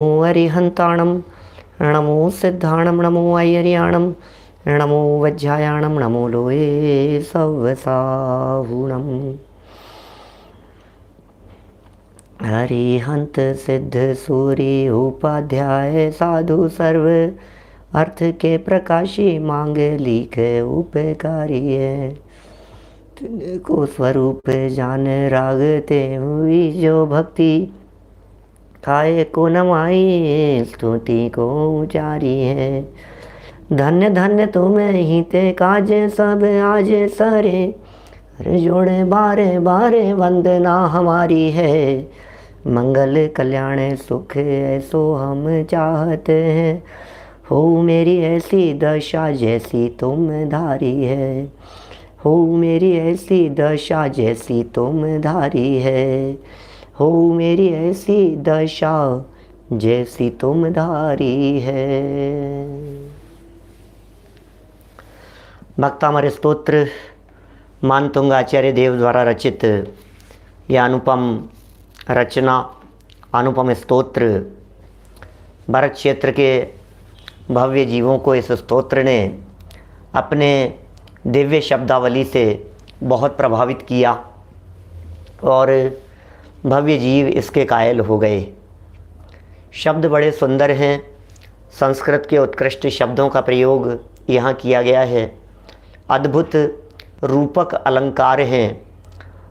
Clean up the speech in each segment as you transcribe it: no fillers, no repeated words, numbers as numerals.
अरिहंताणं नमो सिद्धाणं नमो ऐर्याणं नमो वज्रायाणं नमो लोये सवसाहुणम्। हरिहंत सिद्ध सूर्य उपाध्याय साधु सर्व अर्थ के प्रकाशी मांगलिक उपकारी है। को स्वरूप जान रागते हुई जो भक्ति काय को नमाई स्तुति को उचारी है। धन्य धन्य तुम ही ते काज सब आज सरे जोड़े बारे बारे वंदना हमारी है। मंगल कल्याण सुख ऐसो हम चाहते हैं, हो मेरी ऐसी दशा जैसी तुम धारी है। हो मेरी ऐसी दशा जैसी तुम धारी है। हो मेरी ऐसी दशा जैसी तुम धारी है। भक्तामर स्तोत्र मानतुंग आचार्य देव द्वारा रचित यह अनुपम रचना, अनुपम स्तोत्र भरत क्षेत्र के भव्य जीवों को इस स्तोत्र ने अपने दिव्य शब्दावली से बहुत प्रभावित किया और भव्य जीव इसके कायल हो गए। शब्द बड़े सुंदर हैं, संस्कृत के उत्कृष्ट शब्दों का प्रयोग यहाँ किया गया है। अद्भुत रूपक अलंकार हैं,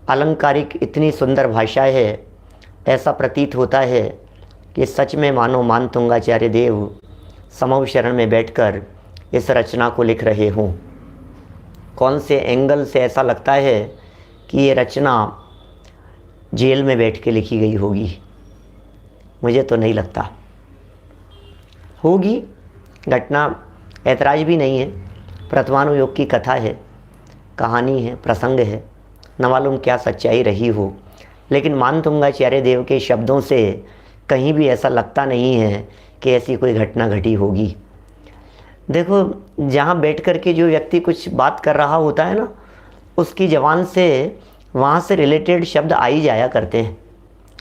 अलंकारिक इतनी सुंदर भाषा है, ऐसा प्रतीत होता है कि सच में मानो मानतुंगाचार्य देव समव शरण में बैठकर इस रचना को लिख रहे हों। कौन से एंगल से ऐसा लगता है कि ये रचना जेल में बैठ के लिखी गई होगी? मुझे तो नहीं लगता होगी। घटना ऐतराज भी नहीं है, प्रथमानुयोग की कथा है, कहानी है, प्रसंग है, न मालूम क्या सच्चाई रही हो, लेकिन मानतुंगाचार्य देव के शब्दों से कहीं भी ऐसा लगता नहीं है कि ऐसी कोई घटना घटी होगी। देखो, जहाँ बैठ कर के जो व्यक्ति कुछ बात कर रहा होता है ना, उसकी ज़बान से वहाँ से रिलेटेड शब्द आ ही जाया करते हैं,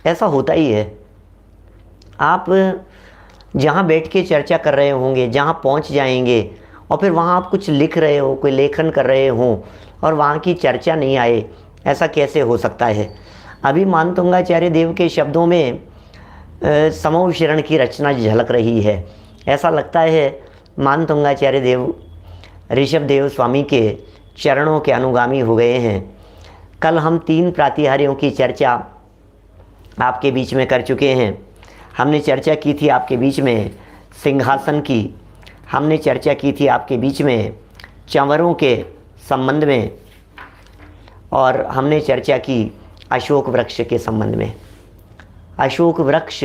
ऐसा होता ही है। आप जहाँ बैठ के चर्चा कर रहे होंगे, जहाँ पहुँच जाएंगे और फिर वहाँ आप कुछ लिख रहे हो, कोई लेखन कर रहे हो और वहाँ की चर्चा नहीं आए, ऐसा कैसे हो सकता है? अभी मानतुंगाचार्य देव के शब्दों में समव शरण की रचना झलक रही है। ऐसा लगता है मानतुंगाचार्य देव ऋषभ देव स्वामी के चरणों के अनुगामी हो गए हैं। कल हम 3 प्रातिहार्यों की चर्चा आपके बीच में कर चुके हैं। हमने चर्चा की थी आपके बीच में सिंहासन की, हमने चर्चा की थी आपके बीच में चंवरों के संबंध में, और हमने चर्चा की अशोक वृक्ष के संबंध में। अशोक वृक्ष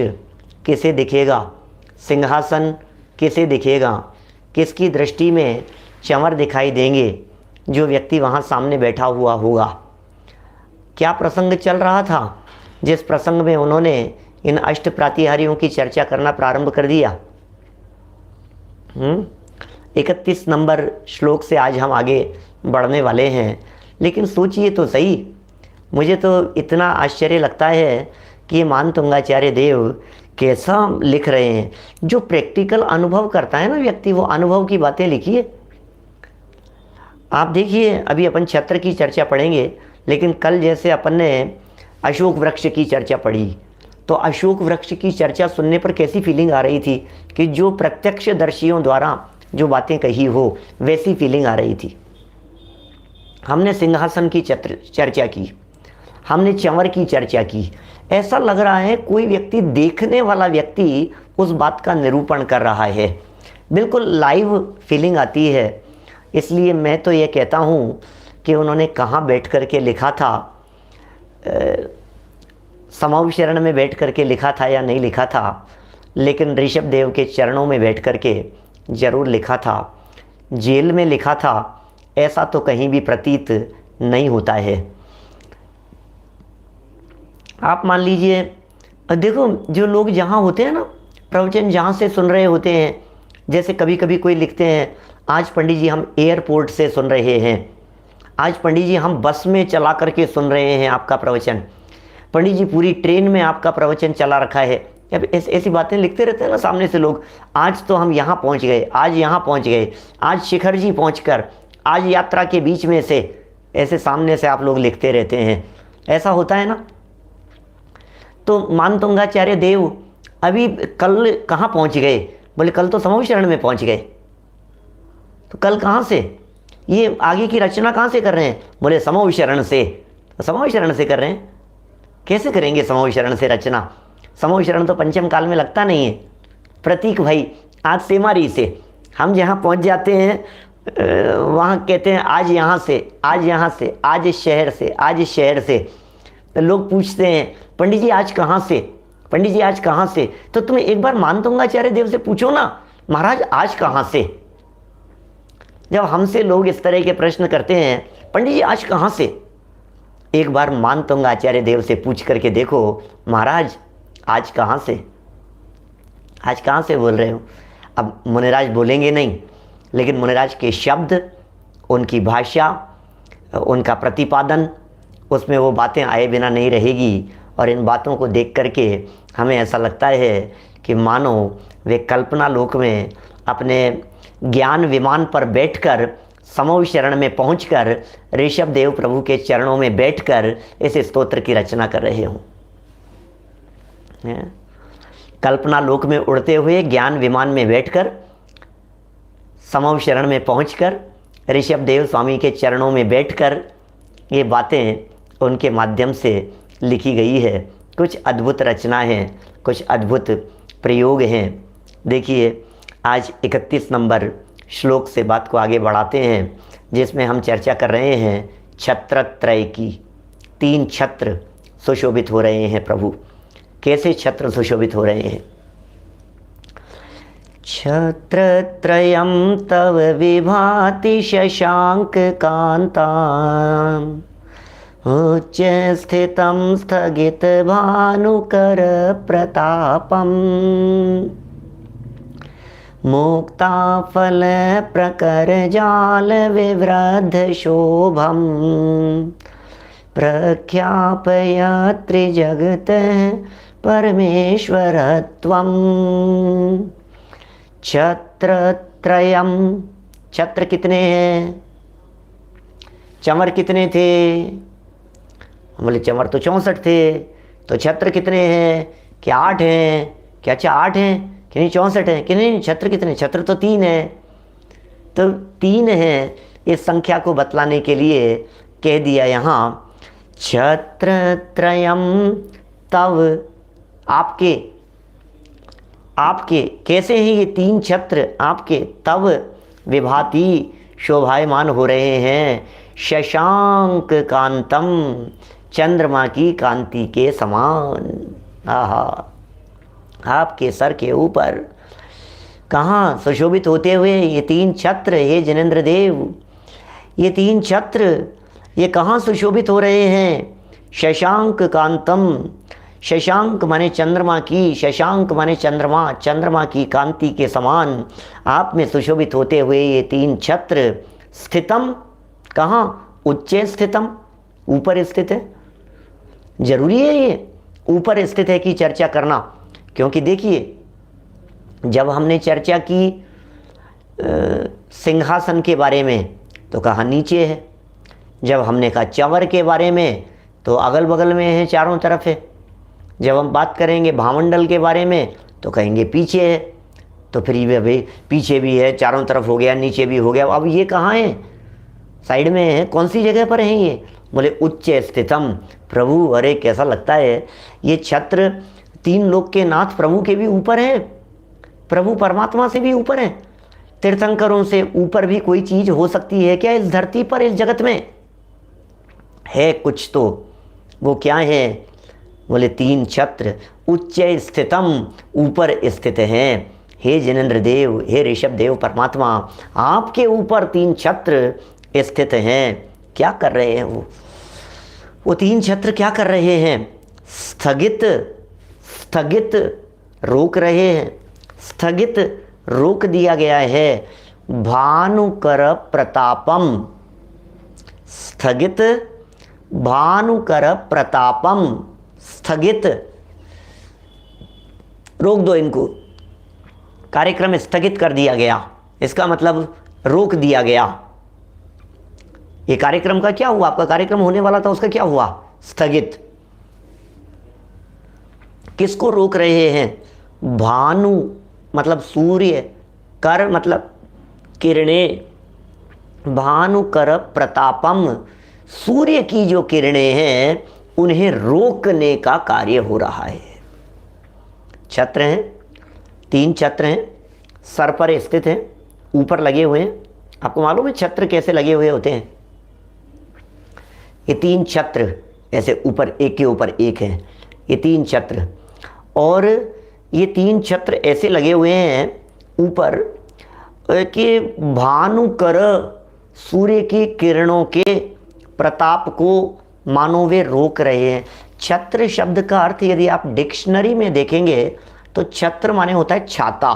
किसे दिखेगा, सिंहासन किसे दिखेगा, किसकी दृष्टि में चंवर दिखाई देंगे? जो व्यक्ति वहाँ सामने बैठा हुआ होगा। क्या प्रसंग चल रहा था जिस प्रसंग में उन्होंने इन अष्ट प्रातिहार्यों की चर्चा करना प्रारंभ कर दिया? 31 नंबर श्लोक से आज हम आगे बढ़ने वाले हैं। लेकिन सोचिए तो सही, मुझे तो इतना आश्चर्य लगता है कि ये मानतुंगाचार्य देव कैसा लिख रहे हैं। जो प्रैक्टिकल अनुभव करता है ना व्यक्ति, वो अनुभव की बातें लिखिए। आप देखिए, अभी अपन छत्र की चर्चा पढ़ेंगे, लेकिन कल जैसे अपन ने अशोक वृक्ष की चर्चा पढ़ी, तो अशोक वृक्ष की चर्चा सुनने पर कैसी फीलिंग आ रही थी कि जो प्रत्यक्षदर्शियों द्वारा जो बातें कही हो, वैसी फीलिंग आ रही थी। हमने सिंहासन की चर्चा की, हमने चंवर की चर्चा की। ऐसा लग रहा है कोई व्यक्ति, देखने वाला व्यक्ति उस बात का निरूपण कर रहा है। बिल्कुल लाइव फीलिंग आती है। इसलिए मैं तो ये कहता हूँ कि उन्होंने कहाँ बैठ कर के लिखा था, समव शरण में बैठ कर के लिखा था या नहीं लिखा था, लेकिन ऋषभ देव के चरणों में बैठ कर के ज़रूर लिखा था। जेल में लिखा था ऐसा तो कहीं भी प्रतीत नहीं होता है। आप मान लीजिए, देखो, जो लोग जहाँ होते हैं ना, प्रवचन जहाँ से सुन रहे होते हैं, जैसे कभी कभी कोई लिखते हैं, आज पंडित जी हम एयरपोर्ट से सुन रहे हैं, आज पंडित जी हम बस में चला करके सुन रहे हैं आपका प्रवचन, पंडित जी पूरी ट्रेन में आपका प्रवचन चला रखा है, अब ऐसी बातें लिखते रहते हैं ना सामने से लोग, आज तो हम यहाँ पहुँच गए, आज यहाँ पहुँच गए, आज शिखर जी पहुँचकर, आज यात्रा के बीच में से, ऐसे सामने से आप लोग लिखते रहते हैं। ऐसा होता है ना। तो मानतुंगाचार्य देव अभी कल कहाँ पहुँच गए? बोले कल तो समूह शरण में पहुँच गए। तो कल कहाँ से? ये आगे की रचना कहाँ से कर रहे हैं? बोले समूह शरण से। तो समूह शरण से कर रहे हैं, कैसे करेंगे समूह शरण से रचना? समूह शरण तो पंचम काल में लगता नहीं है। प्रतीक भाई आज सेमारी से हम जहाँ पहुँच जाते हैं, वहाँ कहते हैं आज यहाँ से, आज यहाँ से, आज इस शहर से, आज इस शहर से। तो लोग पूछते हैं पंडित जी आज कहाँ से, पंडित जी आज कहाँ से? तो तुम एक बार मानतुंगाचार्य देव से पूछो ना, महाराज आज कहाँ से? जब हमसे लोग इस तरह के प्रश्न करते हैं, पंडित जी आज कहाँ से, एक बार मानतुंगाचार्य देव से पूछ करके देखो, महाराज आज कहाँ से, आज कहाँ से बोल रहे हो? अब मुनिराज बोलेंगे नहीं, लेकिन मुनिराज के शब्द, उनकी भाषा, उनका प्रतिपादन, उसमें वो बातें आए बिना नहीं रहेगी। और इन बातों को देख करके हमें ऐसा लगता है कि मानो वे कल्पना लोक में अपने ज्ञान विमान पर बैठकर समूह शरण में पहुंचकर ऋषभ देव प्रभु के चरणों में बैठकर इस स्तोत्र की रचना कर रहे हों। कल्पना लोक में उड़ते हुए ज्ञान विमान में बैठकर समूह शरण में पहुंचकर ऋषभ देव स्वामी के चरणों में बैठकर ये बातें उनके माध्यम से लिखी गई है। कुछ अद्भुत रचना हैं, कुछ अद्भुत प्रयोग हैं। देखिए आज 31 नंबर श्लोक से बात को आगे बढ़ाते हैं, जिसमें हम चर्चा कर रहे हैं छत्रत्रय की। 3 छत्र सुशोभित हो रहे हैं प्रभु। कैसे छत्र सुशोभित हो रहे हैं? छत्रत्रयं तव विभाति शशांक कांता, उच्च स्थितं स्थगित भानुकर प्रतापम, मुक्ताफल प्रकर जाल विवृद्ध शोभम, प्रख्यापय त्रिजगत परमेश्वरत्वम्। छत्रत्रयम, छत्र कितने हैं? चमर कितने थे? बोले चमर तो 64 थे। तो छत्र कितने हैं? क्या 8 हैं? क्या अच्छा 8 हैं कि नहीं 64 हैं कि नहीं? छत्र कितने? छत्र तो 3 है। तो 3 हैं। इस संख्या को बतलाने के लिए कह दिया यहाँ छत्रत्रयम तव, आपके कैसे हैं ये 3 छत्र? आपके तव विभाति शोभायमान हो रहे हैं, शशांक कांतम, चंद्रमा की कांति के समान। आहा, आपके सर के ऊपर कहाँ सुशोभित होते हुए ये 3 छत्र, हे जिनेंद्र देव, ये 3 छत्र ये कहाँ सुशोभित हो रहे हैं? शशांक कांतम, शशांक माने चंद्रमा की, शशांक माने चंद्रमा, चंद्रमा की कांति के समान आप में सुशोभित होते हुए ये 3 छत्र। स्थितम कहाँ? उच्चे स्थितम, ऊपर स्थित है। जरूरी है ये ऊपर स्थित है की चर्चा करना, क्योंकि देखिए जब हमने चर्चा की सिंहासन के बारे में तो कहा नीचे है, जब हमने कहा चंवर के बारे में तो अगल बगल में है, चारों तरफ है, जब हम बात करेंगे भामंडल के बारे में तो कहेंगे पीछे है, तो फिर ये भाई पीछे भी है, चारों तरफ हो गया, नीचे भी हो गया, अब ये कहाँ है? साइड में है, कौन सी जगह पर है ये? बोले उच्च स्थितम। प्रभु अरे कैसा लगता है, ये छत्र 3 लोक के नाथ प्रभु के भी ऊपर है, प्रभु परमात्मा से भी ऊपर है। तीर्थंकरों से ऊपर भी कोई चीज हो सकती है क्या इस धरती पर, इस जगत में? है कुछ तो, वो क्या है? बोले 3 छत्र उच्च स्थितम, ऊपर स्थित हैं। हे जिनेंद्र देव, हे ऋषभ देव परमात्मा, आपके ऊपर 3 छत्र स्थित हैं। क्या कर रहे हैं वो 3 छत्र क्या कर रहे हैं? स्थगित रोक रहे हैं, स्थगित रोक दिया गया है। भानुकर प्रतापम, स्थगित भानुकर प्रतापम, स्थगित रोक दो इनको, कार्यक्रम स्थगित कर दिया गया। इसका मतलब रोक दिया गया। ये कार्यक्रम का क्या हुआ? आपका कार्यक्रम होने वाला था, उसका क्या हुआ? स्थगित। किसको रोक रहे हैं? भानु मतलब सूर्य, कर मतलब किरणें, भानुकर प्रतापम, सूर्य की जो किरणें हैं उन्हें रोकने का कार्य हो रहा है। छत्र हैं, 3 छत्र हैं, सर पर स्थित हैं, ऊपर लगे हुए हैं। आपको मालूम है छत्र कैसे लगे हुए होते हैं? ये 3 छत्र ऐसे ऊपर एक के ऊपर एक हैं, ये 3 छत्र, और ये 3 छत्र ऐसे लगे हुए हैं ऊपर कि भानुकर सूर्य की किरणों के प्रताप को मानो वे रोक रहे हैं। छत्र शब्द का अर्थ यदि आप डिक्शनरी में देखेंगे तो छत्र माने होता है छाता,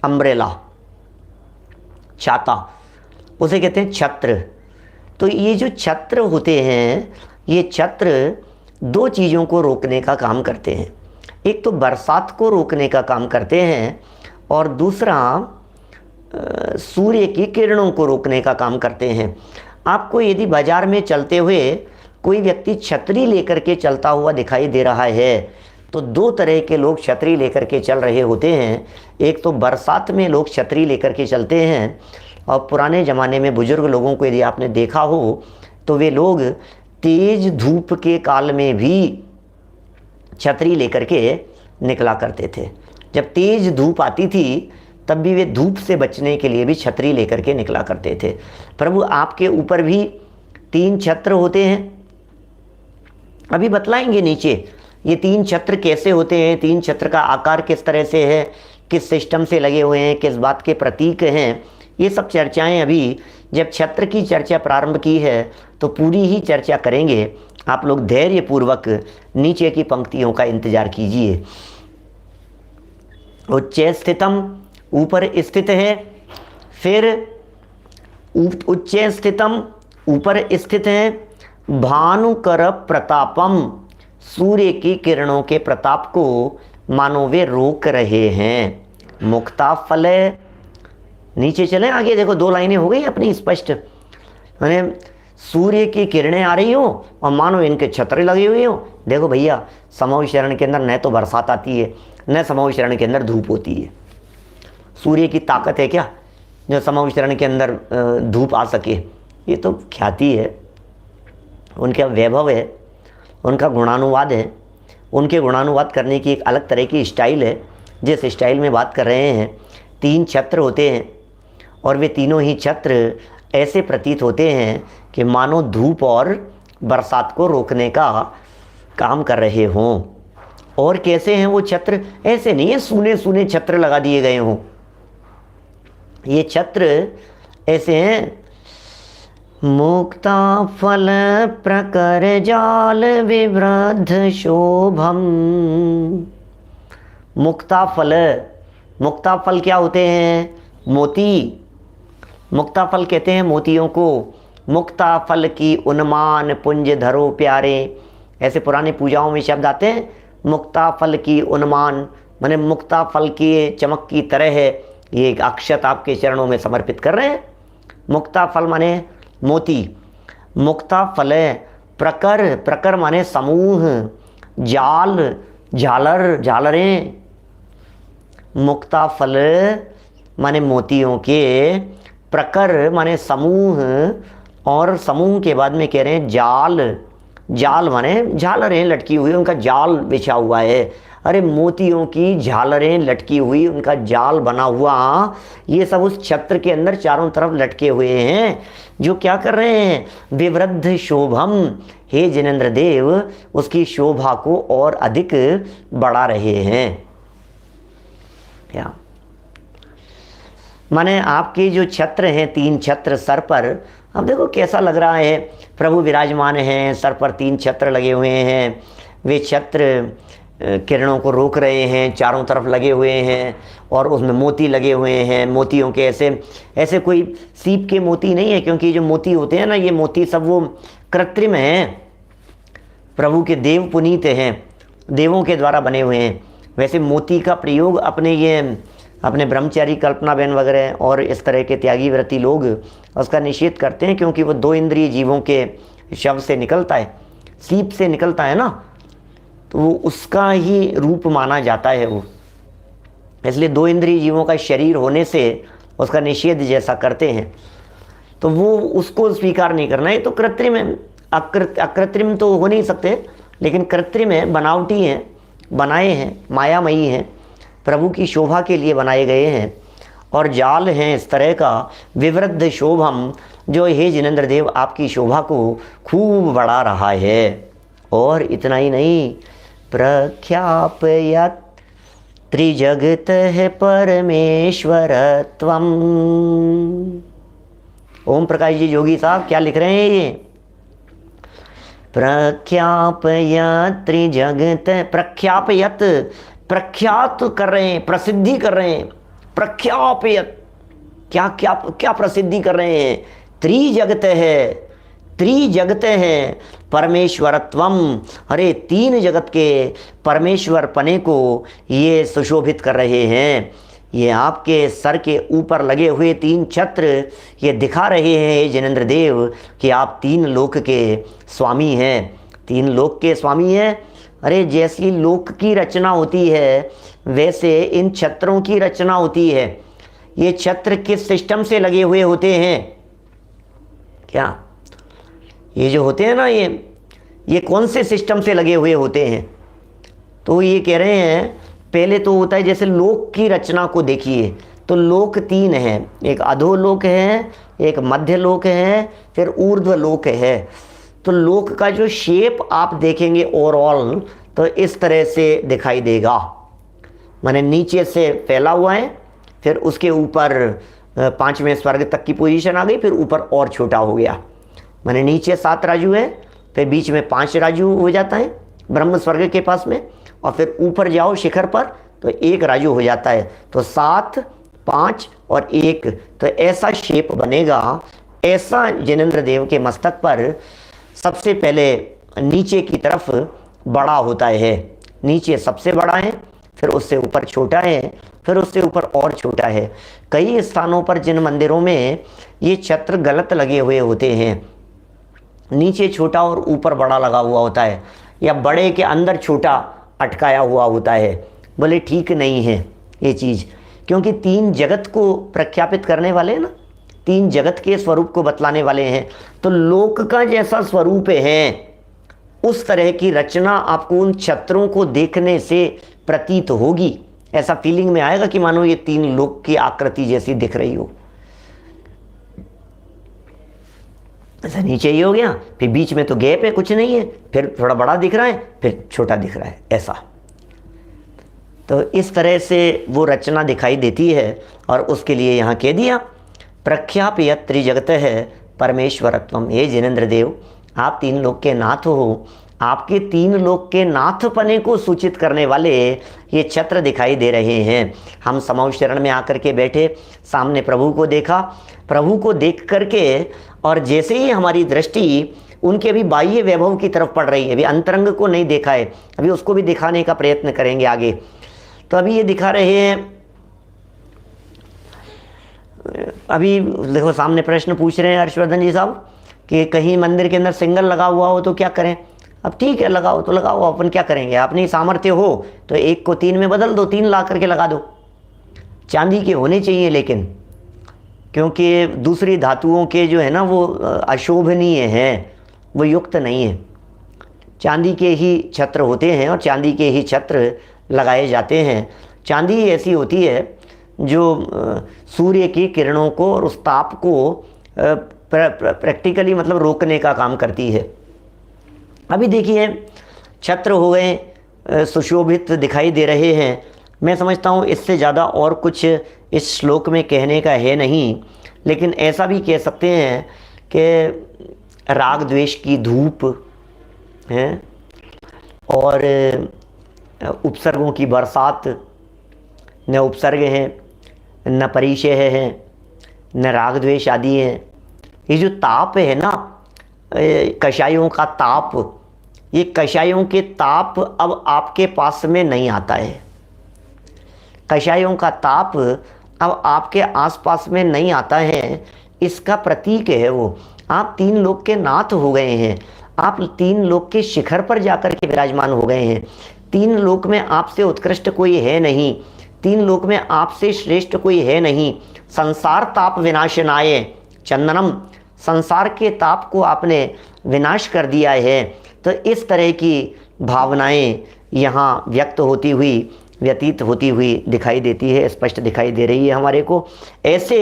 अम्ब्रेला, छाता, उसे कहते हैं छत्र। तो ये जो छत्र होते हैं, ये छत्र 2 चीज़ों को रोकने का काम करते हैं। एक तो बरसात को रोकने का काम करते हैं और दूसरा सूर्य की किरणों को रोकने का काम करते हैं। आपको यदि बाजार में चलते हुए कोई व्यक्ति छतरी लेकर के चलता हुआ दिखाई दे रहा है तो 2 तरह के लोग छतरी लेकर के चल रहे होते हैं। एक तो बरसात में लोग छतरी लेकर के चलते हैं, और पुराने ज़माने में बुजुर्ग लोगों को यदि आपने देखा हो तो वे लोग तेज धूप के काल में भी छतरी लेकर के निकला करते थे। जब तेज धूप आती थी तब भी वे धूप से बचने के लिए भी छतरी लेकर के निकला करते थे। प्रभु आपके ऊपर भी 3 छत्र होते हैं। अभी बतलाएंगे नीचे ये 3 छत्र कैसे होते हैं, 3 छत्र का आकार किस तरह से है, किस सिस्टम से लगे हुए हैं, किस बात के प्रतीक हैं, ये सब चर्चाएं अभी जब छत्र की चर्चा प्रारंभ की है तो पूरी ही चर्चा करेंगे। आप लोग धैर्यपूर्वक नीचे की पंक्तियों का इंतजार कीजिए। उच्च स्थितम ऊपर स्थित है, फिर उच्च स्थितम ऊपर स्थित है, भानुकर प्रतापम सूर्य की किरणों के प्रताप को मानो वे रोक रहे हैं। मुक्ता फल, नीचे चलें आगे, देखो 2 लाइनें हो गई अपनी स्पष्ट। मैंने सूर्य की किरणें आ रही हो और मानो इनके छत्र लगे हुए हो। देखो भैया, समूह शरण के अंदर न तो बरसात आती है न समूह शरण के अंदर धूप होती है। सूर्य की ताकत है क्या जो समूह शरण के अंदर धूप आ सके? ये तो ख्याति है, उनका वैभव है, उनका गुणानुवाद है। उनके गुणानुवाद करने की एक अलग तरह की स्टाइल है, जिस स्टाइल में बात कर रहे हैं। 3 छत्र होते हैं और वे तीनों ही छत्र ऐसे प्रतीत होते हैं कि मानो धूप और बरसात को रोकने का काम कर रहे हों। और कैसे हैं वो छत्र? ऐसे नहीं है सूने सूने छत्र लगा दिए गए हों। ये छत्र ऐसे हैं, मुक्ता फल प्रकर जाल विवृद्ध शोभम। मुक्ता फल, मुक्ता फल क्या होते हैं? मोती। मुक्ता फल कहते हैं मोतियों को। मुक्ता फल की उन्मान पुंज धरो प्यारे, ऐसे पुराने पूजाओं में शब्द आते हैं। मुक्ता फल की उन्मान माने मुक्ता फल की चमक की तरह है। ये एक अक्षत आपके चरणों में समर्पित कर रहे हैं। मुक्ता फल माने मोती। मुक्ता फल प्रकर, प्रकर माने समूह, जाल, झालर, झालरें। मुक्ता फल माने मोतियों के, प्रकर माने समूह, और समूह के बाद में कह रहे हैं जाल। जाल माने झालरें लटकी हुई, उनका जाल बिछा हुआ है। अरे मोतियों की झालरें लटकी हुई, उनका जाल बना हुआ, ये सब उस छत्र के अंदर चारों तरफ लटके हुए हैं, जो क्या कर रहे हैं? विवृद्ध शोभम, हे जिनेंद्र देव उसकी शोभा को और अधिक बढ़ा रहे हैं। क्या माने आपके जो छत्र हैं, 3 छत्र सर पर, अब देखो कैसा लग रहा है। प्रभु विराजमान हैं, सर पर 3 छत्र लगे हुए हैं। वे छत्र किरणों को रोक रहे हैं, चारों तरफ लगे हुए हैं, और उसमें मोती लगे हुए हैं। मोतियों के ऐसे कोई सीप के मोती नहीं है, क्योंकि जो मोती होते हैं ना, ये मोती सब वो कृत्रिम हैं। प्रभु के देव पुनीत हैं, देवों के द्वारा बने हुए हैं। वैसे मोती का प्रयोग अपने ब्रह्मचारी कल्पनाबेन वगैरह और इस तरह के त्यागी व्रती लोग उसका निषेध करते हैं, क्योंकि वो 2 इंद्रिय जीवों के शव से निकलता है, सीप से निकलता है ना, तो वो उसका ही रूप माना जाता है वो, इसलिए 2 इंद्रिय जीवों का शरीर होने से उसका निषेध जैसा करते हैं। तो वो उसको स्वीकार नहीं करना है। तो कृत्रिम है, अकृत्रिम तो हो नहीं सकते, लेकिन कृत्रिम है, बनावटी हैं, बनाए हैं, मायामयी हैं, प्रभु की शोभा के लिए बनाए गए हैं, और जाल हैं इस तरह का विवृद्ध शोभम, जो हे जिनेंद्र देव आपकी शोभा को खूब बढ़ा रहा है। और इतना ही नहीं, प्रख्यापयत् त्रिजगत है परमेश्वरत्वम। ओम प्रकाश जी जोगी साहब क्या लिख रहे हैं ये? प्रख्यापयत् त्रिजगत, प्रख्यापयत्, प्रख्यात कर रहे हैं, प्रसिद्धि कर रहे हैं, प्रख्यापयत्, क्या क्या क्या प्रसिद्धि कर रहे हैं? त्रिजगत है, त्रिजगत है परमेश्वरत्वम, अरे 3 जगत के परमेश्वर पने को ये सुशोभित कर रहे हैं। ये आपके सर के ऊपर लगे हुए 3 छत्र ये दिखा रहे हैं जिनेंद्र देव कि आप 3 लोक के स्वामी हैं, 3 लोक के स्वामी हैं। अरे जैसी लोक की रचना होती है वैसे इन छत्रों की रचना होती है। ये छत्र किस सिस्टम से लगे हुए होते हैं? क्या ये जो होते हैं ना, ये कौन से सिस्टम से लगे हुए होते हैं? तो ये कह रहे हैं पहले तो होता है, जैसे लोक की रचना को देखिए तो लोक 3 हैं, एक अधोलोक है, एक मध्य लोक है, फिर ऊर्ध्व लोक है। तो लोक का जो शेप आप देखेंगे ओवरऑल तो इस तरह से दिखाई देगा, माने नीचे से फैला हुआ है, फिर उसके ऊपर 5वें स्वर्ग तक की पोजीशन आ गई, फिर ऊपर और छोटा हो गया, माने नीचे 7 राजू है, फिर बीच में 5 राजू हो जाता है ब्रह्म स्वर्ग के पास में, और फिर ऊपर जाओ शिखर पर तो 1 राजू हो जाता है। तो 7, 5 और 1, तो ऐसा शेप बनेगा। ऐसा जिनेंद्र देव के मस्तक पर सबसे पहले नीचे की तरफ बड़ा होता है, नीचे सबसे बड़ा है, फिर उससे ऊपर छोटा है, फिर उससे ऊपर और छोटा है। कई स्थानों पर जिन मंदिरों में ये छत्र गलत लगे हुए होते हैं, नीचे छोटा और ऊपर बड़ा लगा हुआ होता है, या बड़े के अंदर छोटा अटकाया हुआ होता है, बोले ठीक नहीं है ये चीज़, क्योंकि 3 जगत को प्रख्यापित करने वाले हैं ना, 3 जगत के स्वरूप को बतलाने वाले हैं। तो लोक का जैसा स्वरूप है उस तरह की रचना आपको उन छत्रों को देखने से प्रतीत होगी। ऐसा फीलिंग में आएगा कि मानो ये 3 लोक की आकृति जैसी दिख रही हो। ऐसा नीचे ही हो गया, फिर बीच में तो गैप है, कुछ नहीं है, फिर थोड़ा बड़ा दिख रहा है, फिर छोटा दिख रहा है, ऐसा। तो इस तरह से वो रचना दिखाई देती है, और उसके लिए यहाँ कह दिया प्रख्यापयत् त्रिजगत है परमेश्वरत्वम। हे जिनेंद्र देव आप 3 लोक के नाथ हो, आपके 3 लोक के नाथपने को सूचित करने वाले ये छत्र दिखाई दे रहे हैं। हम समौ शरण में आकर के बैठे, सामने प्रभु को देखा, प्रभु को देख करके और जैसे ही हमारी दृष्टि उनके अभी बाह्य वैभव की तरफ पड़ रही है, अभी अंतरंग को नहीं देखा है, अभी उसको भी दिखाने का प्रयत्न करेंगे आगे। तो अभी ये दिखा रहे हैं, अभी देखो सामने प्रश्न पूछ रहे हैं हर्षवर्धन जी साहब कि कहीं मंदिर के अंदर सिंगल लगा हुआ हो तो क्या करें? अब ठीक है, लगाओ तो लगाओ, अपन क्या करेंगे, अपनी सामर्थ्य हो तो 1 को 3 में बदल दो, 3 ला करके लगा दो। चांदी के होने चाहिए लेकिन, क्योंकि दूसरी धातुओं के जो है ना वो अशोभनीय हैं, वो युक्त नहीं है। चांदी के ही छत्र होते हैं और चांदी के ही छत्र लगाए जाते हैं। चांदी ऐसी होती है जो सूर्य की किरणों को और उस ताप को प्रैक्टिकली मतलब रोकने का काम करती है। अभी देखिए छत्र हो गए, सुशोभित दिखाई दे रहे हैं। मैं समझता हूँ इससे ज़्यादा और कुछ इस श्लोक में कहने का है नहीं, लेकिन ऐसा भी कह सकते हैं कि राग द्वेष की धूप है और उपसर्गों की बरसात, न उपसर्ग हैं, न परिचय है, न राग द्वेष आदि हैं। ये जो ताप है ना, कषायों का ताप, ये कषायों के ताप अब आपके पास में नहीं आता है। कषायों का ताप अब आपके आसपास में नहीं आता है, इसका प्रतीक है वो। आप तीन लोक के नाथ हो गए हैं, आप तीन लोक के शिखर पर जाकर के विराजमान हो गए हैं। तीन लोक में आपसे उत्कृष्ट कोई है नहीं, तीन लोक में आपसे श्रेष्ठ कोई है नहीं। संसार ताप विनाशनाय चंदनम, संसार के ताप को आपने विनाश कर दिया है। तो इस तरह की भावनाएं यहाँ व्यक्त होती हुई, व्यतीत होती हुई दिखाई देती है, स्पष्ट दिखाई दे रही है हमारे को। ऐसे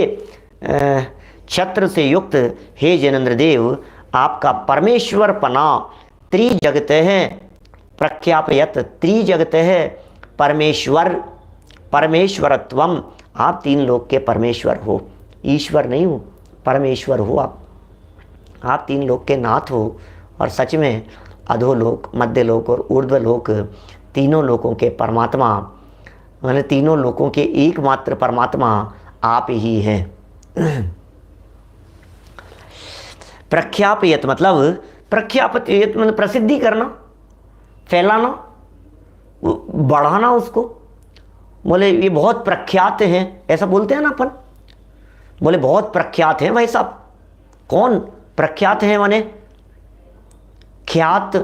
छत्र से युक्त हे जिनेंद्र देव, आपका परमेश्वर पना त्रिजगत है प्रख्यापयत, त्रिजगत है परमेश्वर, परमेश्वरत्वम, आप तीन लोक के परमेश्वर हो, ईश्वर नहीं हो, परमेश्वर हो आप तीन लोक के नाथ हो। और सच में अधोलोक, मध्यलोक और ऊर्ध्वलोक, तीनों लोकों के परमात्मा, मैंने तीनों लोकों के एकमात्र परमात्मा आप ही हैं। प्रख्यापयत मतलब, प्रख्यापयत मतलब प्रसिद्धि करना, फैलाना, बढ़ाना उसको। बोले ये बहुत प्रख्यात हैं, ऐसा बोलते हैं ना अपन, बोले बहुत प्रख्यात हैं भाई साहब। कौन प्रख्यात हैं? माने ख्यात,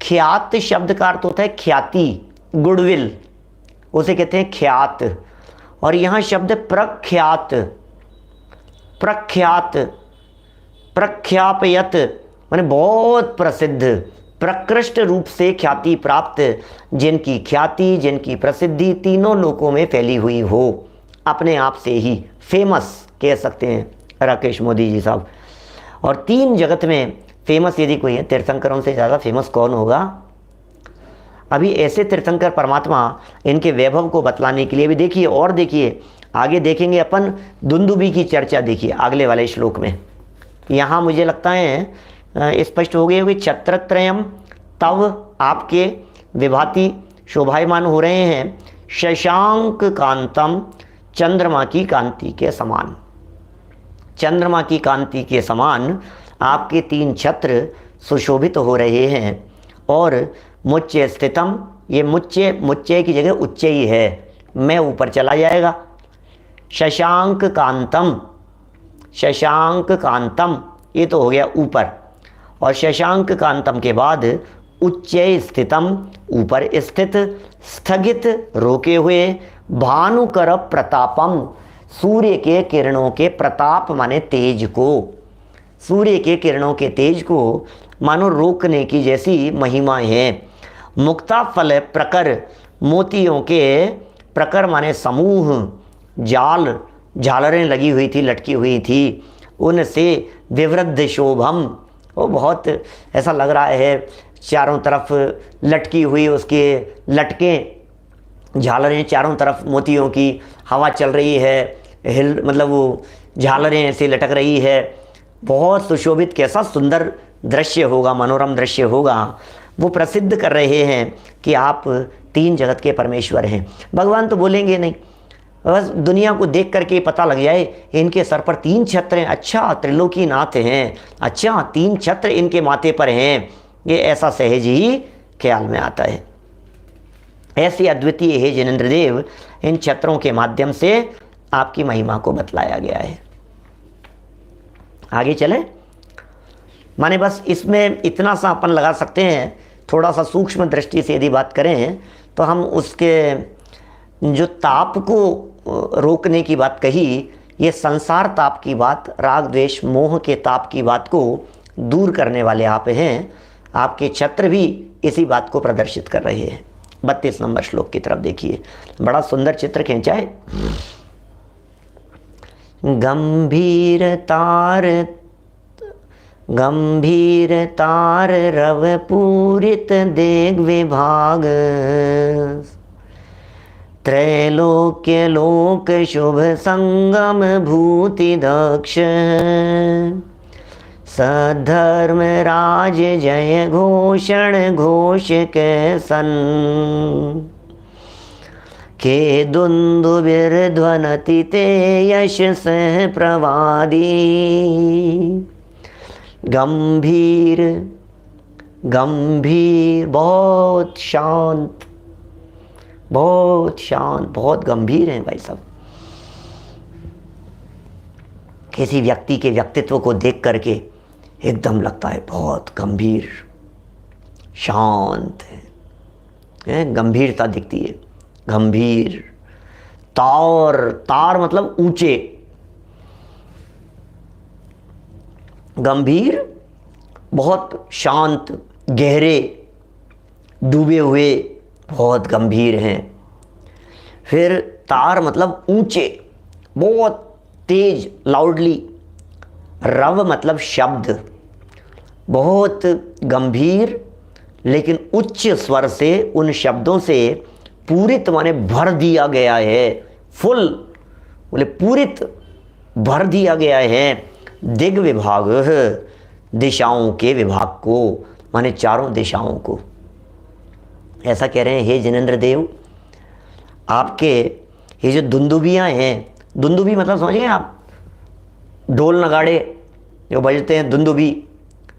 ख्यात शब्द का अर्थ होता है ख्याति, गुडविल, उसे कहते हैं ख्यात। और यहाँ शब्द प्रख्यात, प्रख्यात, प्रख्यापयत माने बहुत प्रसिद्ध, प्रकृष्ट रूप से ख्याति प्राप्त, जिनकी ख्याति, जिनकी प्रसिद्धि तीनों लोकों में फैली हुई हो, अपने आप से ही फेमस कह सकते हैं राकेश मोदी जी साहब। और तीन जगत में फेमस यदि कोई है, तीर्थंकरों से ज़्यादा फेमस कौन होगा? अभी ऐसे तीर्थंकर परमात्मा, इनके वैभव को बतलाने के लिए भी देखिए, और देखिए आगे देखेंगे अपन दुंदुबी की चर्चा, देखिए अगले वाले श्लोक में। यहाँ मुझे लगता है स्पष्ट हो गई होगी, छत्रत्रयम तव आपके विभाति शोभायमान हो रहे हैं, शशांक कांतम चंद्रमा की कांति के समान, चंद्रमा की कांति के समान आपके तीन छत्र सुशोभित हो रहे हैं। और मुच्चे स्थितम, ये मुच्चे, मुच्चे की जगह उच्चे ही है, मैं ऊपर चला जाएगा। शशांक कांतम, शशांक कांतम ये तो हो गया ऊपर, और शशांक कांतम के बाद उच्चे स्थितम ऊपर स्थित, स्थगित रोके हुए, भानुकर प्रतापम सूर्य के किरणों के प्रताप माने तेज को, सूर्य के किरणों के तेज को मानो रोकने की जैसी महिमा है। मुक्ता फल प्रकर, मोतियों के प्रकर माने समूह, जाल, झालरें लगी हुई थी, लटकी हुई थी, उनसे विवृद्ध शोभम, वो बहुत ऐसा लग रहा है चारों तरफ लटकी हुई उसके लटकें, झालरें चारों तरफ मोतियों की, हवा चल रही है, हिल मतलब वो झालरें ऐसे लटक रही है, बहुत सुशोभित, कैसा सुंदर दृश्य होगा, मनोरम दृश्य होगा। वो प्रसिद्ध कर रहे हैं कि आप तीन जगत के परमेश्वर हैं। भगवान तो बोलेंगे नहीं, बस दुनिया को देख करके पता लग जाए इनके सर पर तीन छत्र हैं, अच्छा त्रिलोकी नाथ हैं, अच्छा तीन छत्र इनके माथे पर हैं, ये ऐसा सहज ही ख्याल में आता है। ऐसे अद्वितीय है जिनेंद्र देव, इन छत्रों के माध्यम से आपकी महिमा को बतलाया गया है। आगे चलें, माने बस इसमें इतना सा अपन लगा सकते हैं, थोड़ा सा सूक्ष्म दृष्टि से यदि बात करें तो हम उसके जो ताप को रोकने की बात कही, ये संसार ताप की बात, राग द्वेष मोह के ताप की बात को दूर करने वाले आप हैं। आपके छत्र भी इसी बात को प्रदर्शित कर रहे हैं। 32 नंबर श्लोक की तरफ देखिए, बड़ा सुंदर चित्र खींचा है। गंभीर तार रव पूरित देग विभाग, त्रैलोक्य लोक शुभ संगम भूति दक्ष, सधर्म राज जय घोषण घोष के सन, के दुंदुभिर ध्वनति ते यश सह प्रवादी, गंभीर, गंभीर बहुत शांत, बहुत शांत, बहुत गंभीर हैं भाई साहब। किसी व्यक्ति के व्यक्तित्व को देख करके एकदम लगता है बहुत गंभीर, शांत है, गंभीरता दिखती है, गंभीर। तार मतलब ऊंचे, गंभीर, बहुत शांत, गहरे, डूबे हुए, बहुत गंभीर हैं। फिर तार मतलब ऊंचे, बहुत तेज, लाउडली। रव मतलब शब्द, बहुत गंभीर लेकिन उच्च स्वर से उन शब्दों से पूरित माने भर दिया गया है, फुल, बोले पूरित भर दिया गया है। दिग विभाग, दिशाओं के विभाग को, माने चारों दिशाओं को। ऐसा कह रहे हैं, हे जिनेंद्र देव, आपके ये जो दुंदुबियाँ हैं, दुंदुबी मतलब समझ गए आप, ढोल नगाड़े जो बजते हैं, दुंदुबी,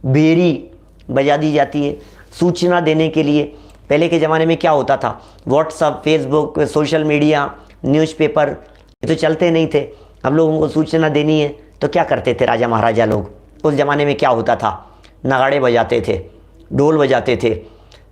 बेरी बजा दी जाती है सूचना देने के लिए। पहले के ज़माने में क्या होता था, WhatsApp, Facebook, social media, newspaper ये तो चलते नहीं थे। हम लोगों को सूचना देनी है तो क्या करते थे राजा महाराजा लोग, उस ज़माने में क्या होता था, नगाड़े बजाते थे, ढोल बजाते थे।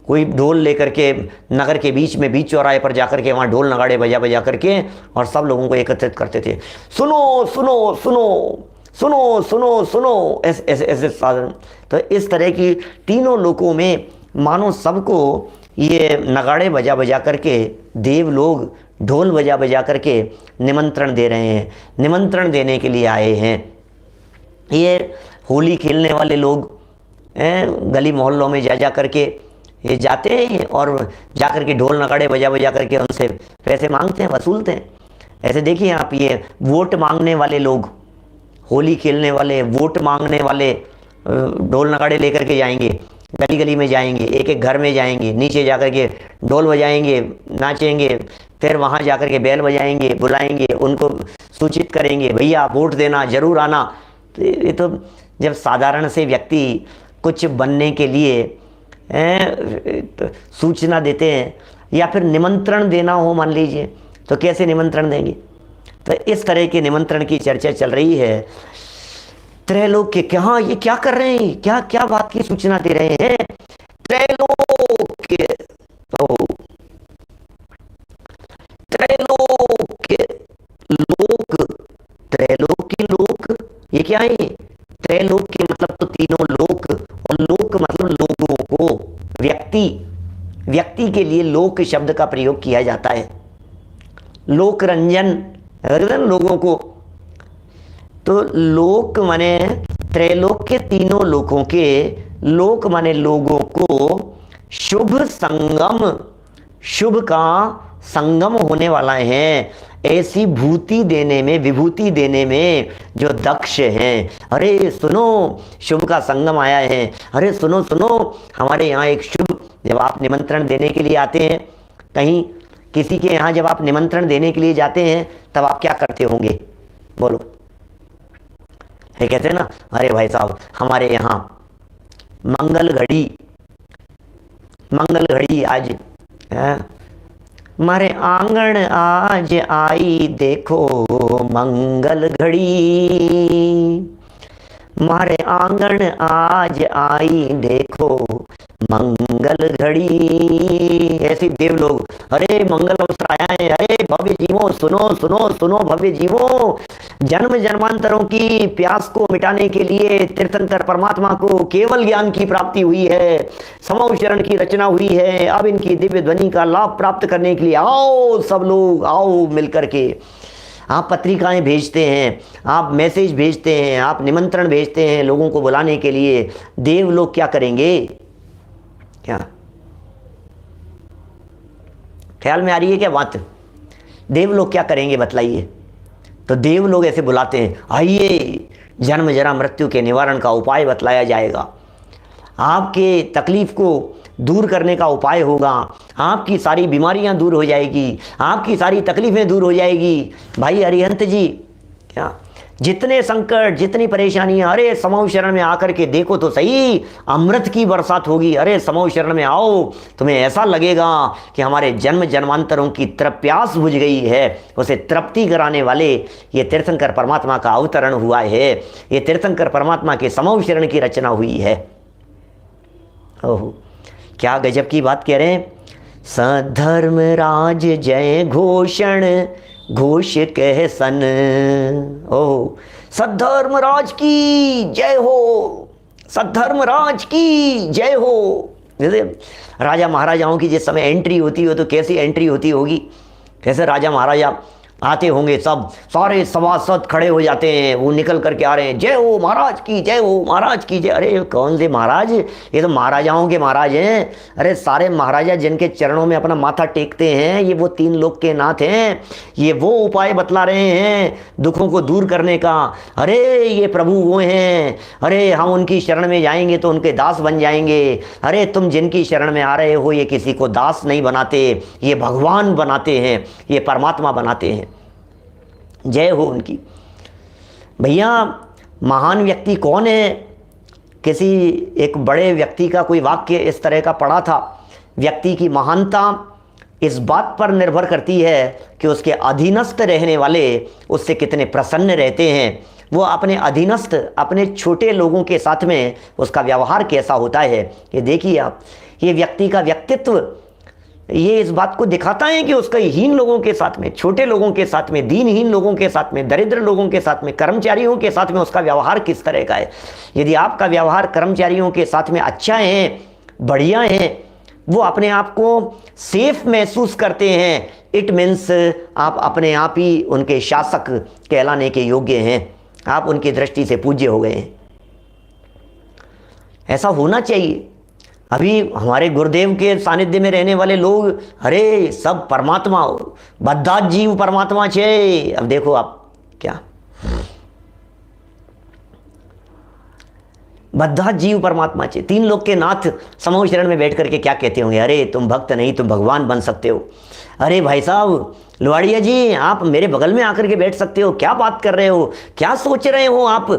कोई ढोल लेकर के नगर के बीच में, बीच चौराहे पर जाकर के वहाँ ढोल नगाड़े बजा करके और सब लोगों को एकत्रित करते थे। सुनो सुनो सुनो सुनो सुनो सुनो, ऐसे साधन। तो इस तरह की तीनों लोकों में मानो सबको ये नगाड़े बजा करके देव लोग ढोल बजा करके निमंत्रण दे रहे हैं, निमंत्रण देने के लिए आए हैं। ये होली खेलने वाले लोग गली मोहल्लों में जा करके ये जाते हैं और जा करके ढोल नगाड़े बजा करके उनसे पैसे मांगते हैं, वसूलते हैं। ऐसे देखिए आप, ये वोट मांगने वाले लोग, होली खेलने वाले, वोट मांगने वाले ढोल नगाड़े लेकर के जाएंगे, गली गली में जाएंगे, एक एक घर में जाएंगे, नीचे जाकर के ढोल बजाएंगे, नाचेंगे, फिर वहाँ जाकर के बैल बजाएंगे, बुलाएंगे, उनको सूचित करेंगे, भैया वोट देना, जरूर आना। तो ये तो जब साधारण से व्यक्ति कुछ बनने के लिए तो सूचना देते हैं या फिर निमंत्रण देना हो मान लीजिए, तो कैसे निमंत्रण देंगे। तो इस तरह के निमंत्रण की चर्चा चल रही है। त्रैलोक के क्या, ये क्या कर रहे हैं, क्या क्या बात की सूचना दे रहे हैं। त्रैलोक के, त्रैलोक के लोक, त्रैलोक के लोक, ये क्या है, त्रैलोक के मतलब तो तीनों लोक, और लोक मतलब लोगों को, व्यक्ति, व्यक्ति के लिए लोक शब्द का प्रयोग किया जाता है। लोक रंजन लोगों को, तो लोक माने त्रैलोक के तीनों लोकों के, लोक माने लोगों को शुभ संगम, शुभ का संगम होने वाला है, ऐसी भूति देने में, विभूति देने में जो दक्ष हैं। अरे सुनो, शुभ का संगम आया है, अरे सुनो सुनो, हमारे यहाँ एक शुभ, जब आप निमंत्रण देने के लिए आते हैं कहीं किसी के यहाँ, जब आप निमंत्रण देने के लिए जाते हैं तब आप क्या करते होंगे, बोलो। ये कहते हैं ना, अरे भाई साहब हमारे यहाँ मंगल घड़ी, मंगल घड़ी आज है, मारे आंगन आज आई देखो मंगल घड़ी, मारे आंगन आज आई देखो मंगल घड़ी। ऐसे देव लोग, अरे मंगल अवसर आया है, अरे भव्य जीवों सुनो सुनो सुनो, भव्य जीवों, जन्म जन्मांतरों की प्यास को मिटाने के लिए तीर्थंकर परमात्मा को केवल ज्ञान की प्राप्ति हुई है, समव शरण की रचना हुई है। अब इनकी दिव्य ध्वनि का लाभ प्राप्त करने के लिए आओ सब लोग, आओ मिलकर के। आप पत्रिकाएं भेजते हैं, आप मैसेज भेजते हैं, आप निमंत्रण भेजते हैं लोगों को बुलाने के लिए। देव लोग क्या करेंगे, क्या ख्याल में आ रही है क्या बात? देव लोग क्या करेंगे बतलाइए। तो देव लोग ऐसे बुलाते हैं, आइए जन्म जरा मृत्यु के निवारण का उपाय बतलाया जाएगा, आपके तकलीफ को दूर करने का उपाय होगा, आपकी सारी बीमारियां दूर हो जाएगी, आपकी सारी तकलीफें दूर हो जाएगी। भाई अरिहंत जी, क्या जितने संकट, जितनी परेशानियां, अरे समूह शरण में आकर के देखो तो सही, अमृत की बरसात होगी। अरे समूह शरण में आओ, तुम्हें ऐसा लगेगा कि हमारे जन्म जन्मांतरों की प्यास बुझ गई है। उसे तृप्ति कराने वाले ये तीर्थंकर परमात्मा का अवतरण हुआ है। ये तीर्थंकर परमात्मा के समूह शरण की रचना हुई है। ओहो, क्या गजब की बात कह रहे हैं। सधर्म राज जय घोषण, घोष कह सन। ओह, सद्धर्मराज की जय हो, सद्धर्मराज की जय हो। जैसे राजा महाराजाओं की जिस समय एंट्री होती हो तो कैसी एंट्री होती होगी, कैसे राजा महाराजा आते होंगे, सब सारे सभासद खड़े हो जाते हैं, वो निकल करके आ रहे हैं, जय हो महाराज की जय हो, महाराज की जय। अरे कौन से महाराज, ये तो महाराजाओं के महाराज हैं। अरे सारे महाराजा जिनके चरणों में अपना माथा टेकते हैं, ये वो तीन लोक के नाथ हैं। ये वो उपाय बतला रहे हैं दुखों को दूर करने का। अरे ये प्रभु वो हैं, अरे हम उनकी शरण में जाएंगे तो उनके दास बन जाएंगे। अरे तुम जिनकी शरण में आ रहे हो ये किसी को दास नहीं बनाते, ये भगवान बनाते हैं, ये परमात्मा बनाते हैं। जय हो उनकी। भैया महान व्यक्ति कौन है? किसी एक बड़े व्यक्ति का कोई वाक्य इस तरह का पढ़ा था, व्यक्ति की महानता इस बात पर निर्भर करती है कि उसके अधीनस्थ रहने वाले उससे कितने प्रसन्न रहते हैं। वो अपने अधीनस्थ, अपने छोटे लोगों के साथ में उसका व्यवहार कैसा होता है। ये देखिए आप, ये व्यक्ति का व्यक्तित्व ये इस बात को दिखाता है कि उसका हीन लोगों के साथ में, छोटे लोगों के साथ में, दीनहीन लोगों के साथ में, दरिद्र लोगों के साथ में, कर्मचारियों के साथ में उसका व्यवहार किस तरह का है। यदि आपका व्यवहार कर्मचारियों के साथ में अच्छा है, बढ़िया है, वो अपने आप को सेफ महसूस करते हैं, इट मीन्स आप अपने आप ही उनके शासक कहलाने के योग्य हैं, आप उनकी दृष्टि से पूज्य हो गए हैं। ऐसा होना चाहिए। अभी हमारे गुरुदेव के सानिध्य में रहने वाले लोग, अरे सब परमात्मा, बद्धा जीव परमात्मा छे। अब देखो आप क्या, बद्धा जीव परमात्मा छे, तीन लोग के नाथ समूह शरण में बैठ करके क्या कहते होंगे, अरे तुम भक्त नहीं, तुम भगवान बन सकते हो। अरे भाई साहब लुवाड़िया जी, आप मेरे बगल में आकर के बैठ सकते हो, क्या बात कर रहे हो, क्या सोच रहे हो आप।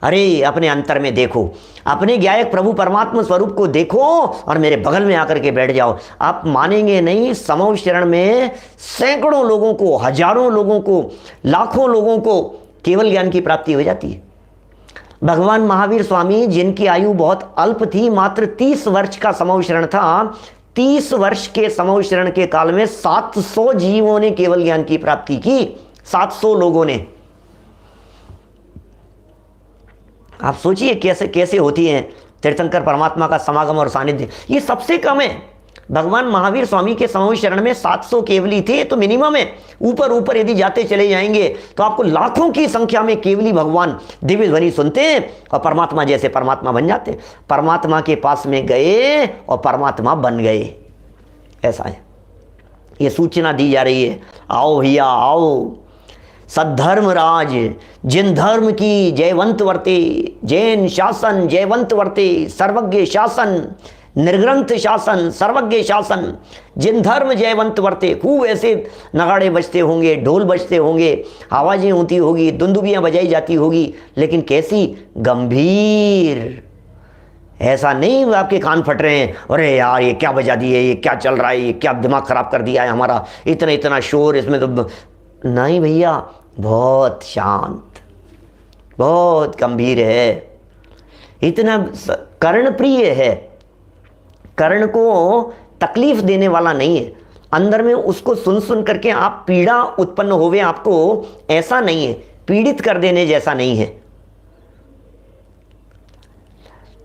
अरे अपने अंतर में देखो, अपने गायक प्रभु परमात्मा स्वरूप को देखो और मेरे बगल में आकर के बैठ जाओ। आप मानेंगे नहीं, समूह शरण में सैकड़ों लोगों को, हजारों लोगों को, लाखों लोगों को केवल ज्ञान की प्राप्ति हो जाती है। भगवान महावीर स्वामी जिनकी आयु बहुत अल्प थी, मात्र 30 वर्ष का समूह शरण था, 30 वर्ष के समूह शरण के काल में 700 जीवों ने केवल ज्ञान की प्राप्ति की, 700 लोगों ने। आप सोचिए कैसे कैसे होती है तीर्थंकर परमात्मा का समागम और सानिध्य। ये सबसे कम है। भगवान महावीर स्वामी के समूह शरण में 700 केवली थे, तो मिनिमम है। ऊपर ऊपर यदि जाते चले जाएंगे तो आपको लाखों की संख्या में केवली भगवान दिव्य ध्वनि सुनते हैं और परमात्मा जैसे परमात्मा बन जाते हैं। परमात्मा के पास में गए और परमात्मा बन गए, ऐसा है। ये सूचना दी जा रही है, आओ भैया आओ, सद्धर्मराज जिन धर्म की जयवंत वर्ते, जैन शासन जयवंत वर्ते, सर्वज्ञ शासन, निर्ग्रंथ शासन, सर्वज्ञ शासन, जिन धर्म जयवंत वर्ते। खूब ऐसे नगाड़े बजते होंगे, ढोल बजते होंगे, आवाज़ें होती होगी, दुंदुबियाँ बजाई जाती होगी, लेकिन कैसी गंभीर। ऐसा नहीं आपके कान फट रहे हैं, अरे यार ये क्या बजा दिए, ये क्या चल रहा है, ये क्या दिमाग खराब कर दिया है हमारा, इतना इतना शोर इसमें तो। नहीं भैया, बहुत शांत, बहुत गंभीर है, इतना कर्ण प्रिय है, कर्ण को तकलीफ देने वाला नहीं है। अंदर में उसको सुन सुन करके आप पीड़ा उत्पन्न होवे आपको, ऐसा नहीं है, पीड़ित कर देने जैसा नहीं है।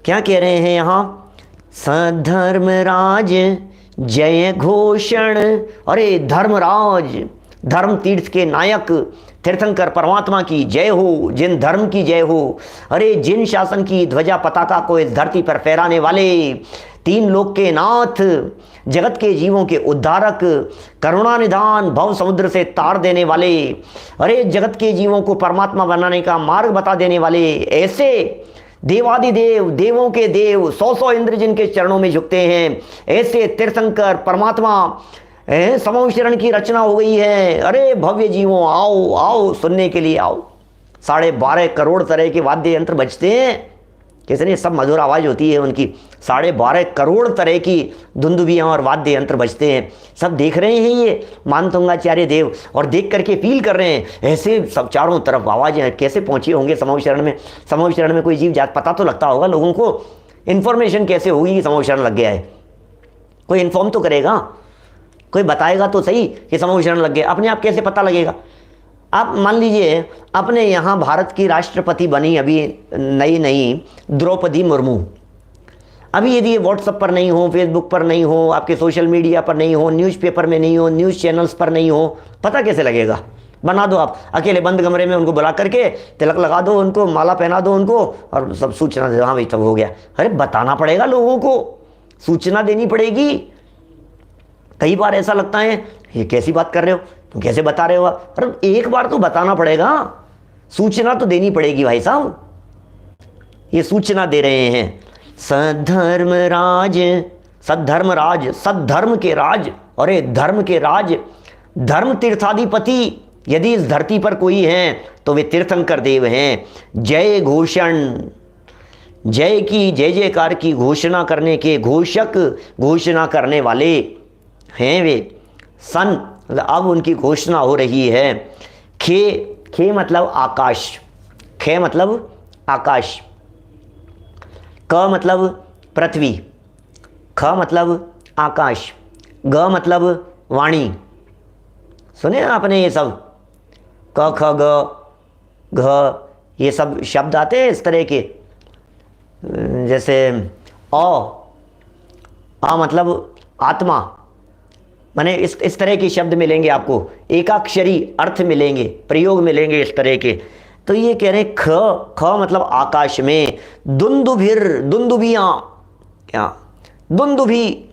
क्या कह रहे हैं यहां, सधर्मराज जय घोषण। अरे धर्मराज, धर्म तीर्थ के नायक तीर्थंकर परमात्मा की जय हो, जिन धर्म की जय हो। अरे जिन शासन की ध्वजा पताका को इस धरती पर फहराने वाले, तीन लोक के नाथ, जगत के जीवों के उद्धारक, करुणा निधान, भव समुद्र से तार देने वाले, अरे जगत के जीवों को परमात्मा बनाने का मार्ग बता देने वाले, ऐसे देवादिदेव, देवों के देव, 100 इंद्र जिनके चरणों में झुकते हैं, ऐसे तीर्थंकर परमात्मा समूह शरण की रचना हो गई है। अरे भव्य जीवों आओ आओ, सुनने के लिए आओ, 12.5 करोड़ तरह के वाद्य यंत्र बजते हैं, कैसे नहीं, सब मधुर आवाज़ होती है उनकी। 12.5 करोड़ तरह की धुंदुभियाँ और वाद्य यंत्र बजते हैं। सब देख रहे हैं ये मानतुंगाचार्य देव, और देख करके फील कर रहे हैं। ऐसे सब चारों तरफ आवाज़ें कैसे पहुँची होंगे समूह शरण में। समूह शरण में कोई जीव जात पता तो लगता होगा लोगों को, इन्फॉर्मेशन कैसे होगी कि समूह शरण लग गया है। कोई इन्फॉर्म तो करेगा, कोई बताएगा तो सही कि समूह शरण लग गया। अपने आप कैसे पता लगेगा। आप मान लीजिए अपने यहाँ भारत की राष्ट्रपति बनी अभी नई नई द्रौपदी मुर्मू। अभी यदि ये व्हाट्सएप पर नहीं हो, फेसबुक पर नहीं हो, आपके सोशल मीडिया पर नहीं हो, न्यूज़पेपर में नहीं हो, न्यूज़ चैनल्स पर नहीं हो, पता कैसे लगेगा। बना दो आप अकेले बंद कमरे में, उनको बुला करके तिलक लगा दो, उनको माला पहना दो उनको, और सब सूचना दे, हाँ भाई तब हो गया। अरे बताना पड़ेगा लोगों को, सूचना देनी पड़ेगी। कई बार ऐसा लगता है ये कैसी बात कर रहे हो, तुम कैसे बता रहे हो। अरे एक बार तो बताना पड़ेगा, सूचना तो देनी पड़ेगी भाई साहब। ये सूचना दे रहे हैं। सद्धर्मराज, सद्धर्मराज, सद्धर्म के राज, अरे धर्म के राज, धर्म तीर्थाधिपति यदि इस धरती पर कोई हैं तो वे तीर्थंकर देव हैं। जय घोषण, जय की जय जयकार की घोषणा करने के घोषक, घोषणा करने वाले हैं वे। सन अब उनकी घोषणा हो रही है। खे, खे मतलब आकाश, खे मतलब आकाश, क मतलब पृथ्वी, ख मतलब आकाश, ग मतलब वाणी। सुने आपने ये सब क ख ग घ, ये सब शब्द आते हैं इस तरह के। जैसे आ मतलब आत्मा, माने इस तरह के शब्द मिलेंगे आपको, एकाक्षरी अर्थ मिलेंगे, प्रयोग मिलेंगे इस तरह के। तो ये कह रहे हैं ख, ख मतलब आकाश में, दुंदुभिर, दुंदुभियाँ, क्या दुंदुभी,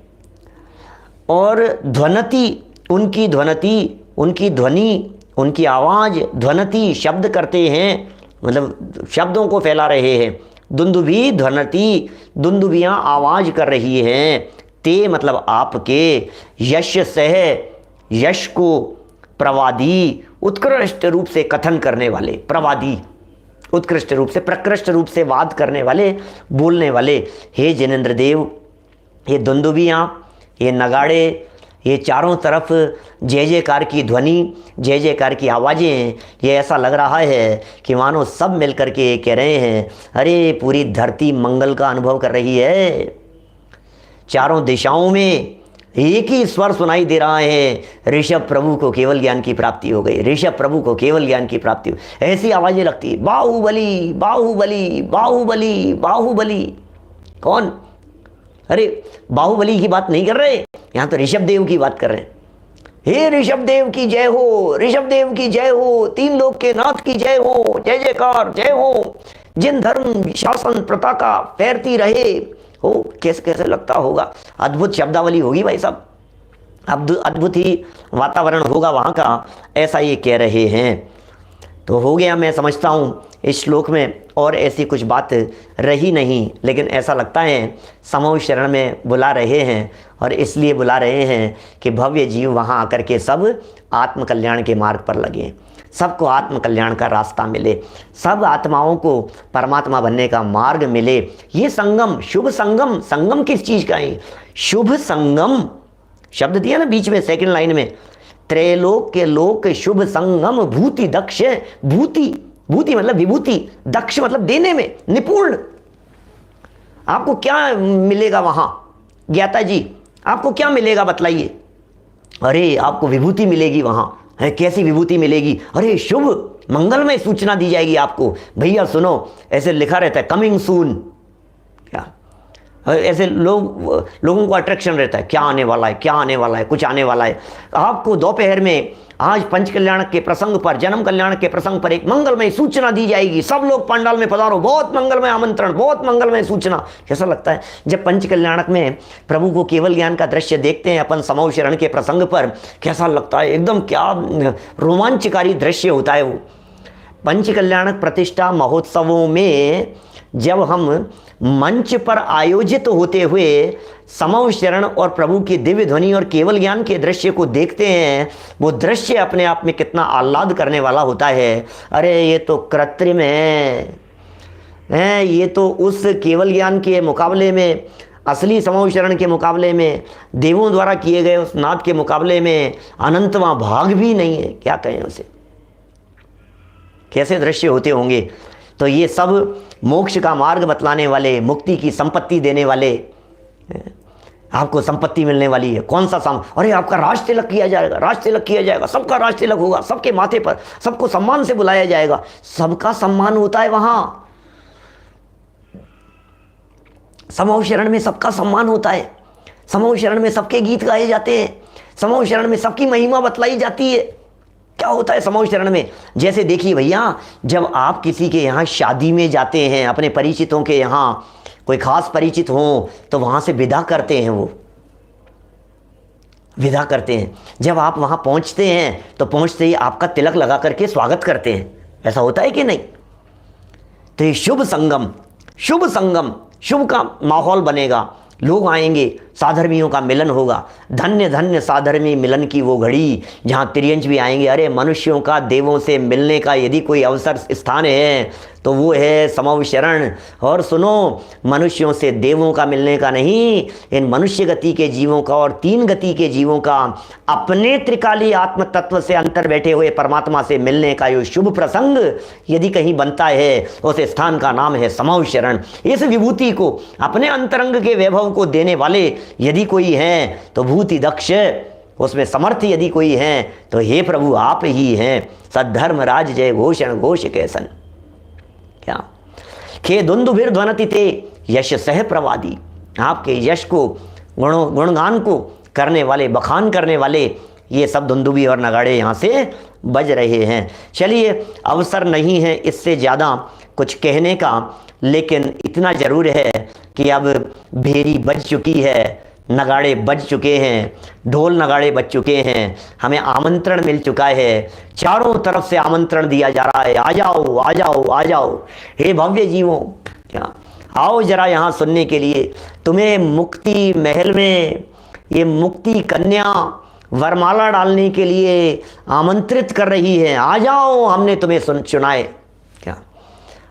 और ध्वनति, उनकी ध्वनति, उनकी ध्वनि, उनकी आवाज़, ध्वनति शब्द करते हैं, मतलब शब्दों को फैला रहे हैं। दुंदुभी ध्वनति, दुंदुभियाँ आवाज़ कर रही हैं। ते मतलब आपके, यश सह, यश को, प्रवादी उत्कृष्ट रूप से कथन करने वाले, प्रवादी उत्कृष्ट रूप से, प्रकृष्ट रूप से वाद करने वाले, बोलने वाले। हे जिनेंद्र देव, ये दुंदुभियाँ, ये नगाड़े, ये चारों तरफ जय जयकार की ध्वनि, जय जयकार की आवाज़ें हैं। ये ऐसा लग रहा है कि मानो सब मिल कर के कह रहे हैं, अरे पूरी धरती मंगल का अनुभव कर रही है। चारों दिशाओं में एक ही स्वर सुनाई दे रहा है, ऋषभ प्रभु को केवल ज्ञान की प्राप्ति हो गई, ऋषभ प्रभु को केवल ज्ञान की प्राप्ति हो। ऐसी आवाज़ें लगती है, बाहुबली बाहुबली बाहुबली बाहुबली। कौन? अरे बाहुबली की बात नहीं कर रहे, यहाँ तो ऋषभ देव की बात कर रहे हैं। हे ऋषभ देव की जय हो, ऋषभ देव की जय हो, तीन लोक के नाथ की जय हो, जय जयकार जय हो। जिन धर्म शासन प्रथा का फैरती रहे हो। कैसे कैसे लगता होगा, अद्भुत शब्दावली होगी भाई साहब, अद्भुत ही वातावरण होगा वहाँ का, ऐसा ये कह रहे हैं। तो हो गया, मैं समझता हूँ इस श्लोक में और ऐसी कुछ बात रही नहीं, लेकिन ऐसा लगता है समूह शरण में बुला रहे हैं, और इसलिए बुला रहे हैं कि भव्य जीव वहाँ आकर के सब आत्मकल्याण के मार्ग पर लगे, सबको आत्मकल्याण का रास्ता मिले, सब आत्माओं को परमात्मा बनने का मार्ग मिले। ये संगम, शुभ संगम, संगम किस चीज़ का है? शुभ संगम शब्द दिया ना बीच में सेकंड लाइन में, त्रैलोक के लोक शुभ संगम भूति दक्ष, भूति, भूति मतलब विभूति, दक्ष मतलब देने में निपुण। आपको क्या मिलेगा वहां ज्ञाता जी, आपको क्या मिलेगा बतलाइए? अरे आपको विभूति मिलेगी वहां। है कैसी विभूति मिलेगी? अरे शुभ मंगलमय सूचना दी जाएगी आपको। भैया सुनो, ऐसे लिखा रहता है कमिंग सून, क्या ऐसे लोगों को अट्रैक्शन रहता है, क्या आने वाला है, क्या आने वाला है, कुछ आने वाला है। आपको दोपहर में आज पंच कल्याण के प्रसंग पर, जन्म कल्याण के प्रसंग पर एक मंगलमय सूचना दी जाएगी। सब लोग पंडाल में पधारो, बहुत मंगलमय आमंत्रण, बहुत मंगलमय सूचना। कैसा लगता है जब पंच कल्याणक में प्रभु को केवल ज्ञान का दृश्य देखते हैं अपन समूह शरण के प्रसंग पर? कैसा लगता है, एकदम क्या रोमांचकारी दृश्य होता है वो। पंच कल्याणक प्रतिष्ठा महोत्सवों में जब हम मंच पर आयोजित होते हुए समव शरण और प्रभु की दिव्य ध्वनि और केवल ज्ञान के दृश्य को देखते हैं, वो दृश्य अपने आप में कितना आह्लाद करने वाला होता है। अरे ये तो कृत्रिम है, ये तो उस केवल ज्ञान के मुकाबले में, असली समव शरण के मुकाबले में, देवों द्वारा किए गए उस नाद के मुकाबले में अनंतवां भाग भी नहीं है। क्या कहें उसे, कैसे दृश्य होते होंगे। तो ये सब मोक्ष का मार्ग बतलाने वाले, मुक्ति की संपत्ति देने वाले, आपको संपत्ति मिलने वाली है। कौन सा अरे आपका राज तिलक किया जाएगा, राज तिलक किया जाएगा, सबका राज तिलक होगा, सबके माथे पर, सबको सम्मान से बुलाया जाएगा। सबका सम्मान होता है वहां, समव शरण में सबका सम्मान होता है। समव शरण में सबके गीत गाए जाते हैं, समव शरण में सबकी महिमा बतलाई जाती है। क्या होता है समव शरण में, जैसे देखिए भैया, जब आप किसी के यहाँ शादी में जाते हैं, अपने परिचितों के यहाँ कोई खास परिचित हो, तो वहाँ से विदा करते हैं, वो विदा करते हैं। जब आप वहाँ पहुँचते हैं तो पहुँचते ही आपका तिलक लगा करके स्वागत करते हैं। ऐसा होता है कि नहीं? तो ये शुभ संगम, शुभ संगम, शुभ का माहौल बनेगा, लोग आएंगे, साधर्मियों का मिलन होगा। धन्य धन्य साधर्मी मिलन की वो घड़ी जहाँ तिर्यंच भी आएंगे। अरे मनुष्यों का देवों से मिलने का यदि कोई अवसर स्थान है तो वो है समव शरण। और सुनो, मनुष्यों से देवों का मिलने का नहीं, इन मनुष्य गति के जीवों का और तीन गति के जीवों का अपने त्रिकाली आत्म तत्व से अंतर बैठे हुए परमात्मा से मिलने का ये शुभ प्रसंग यदि कहीं बनता है, उस स्थान का नाम है समव शरण। इस विभूति को, अपने अंतरंग के वैभव को देने वाले यदि कोई हैं तो भूति दक्ष, उसमें समर्थ यदि कोई हैं तो हे प्रभु आप ही हैं। सद्धर्म राज जय घोषण घोष कैसन, क्या खे दुंदुभिर ध्वनति ते यश सह प्रवादी। आपके यश को, गुणगान को करने वाले, बखान करने वाले ये सब दुंदुभी और नगाड़े यहाँ से बज रहे हैं। चलिए, अवसर नहीं है इससे ज़्यादा कुछ कहने का, लेकिन इतना जरूर है कि अब भेरी बज चुकी है, नगाड़े बज चुके हैं, ढोल नगाड़े बज चुके हैं, हमें आमंत्रण मिल चुका है, चारों तरफ से आमंत्रण दिया जा रहा है। आ जाओ आ जाओ आ जाओ, हे भव्य जीवों, क्या आओ जरा यहाँ सुनने के लिए। तुम्हें मुक्ति महल में ये मुक्ति कन्या वरमाला डालने के लिए आमंत्रित कर रही है। आ जाओ, हमने तुम्हें चुनाए, क्या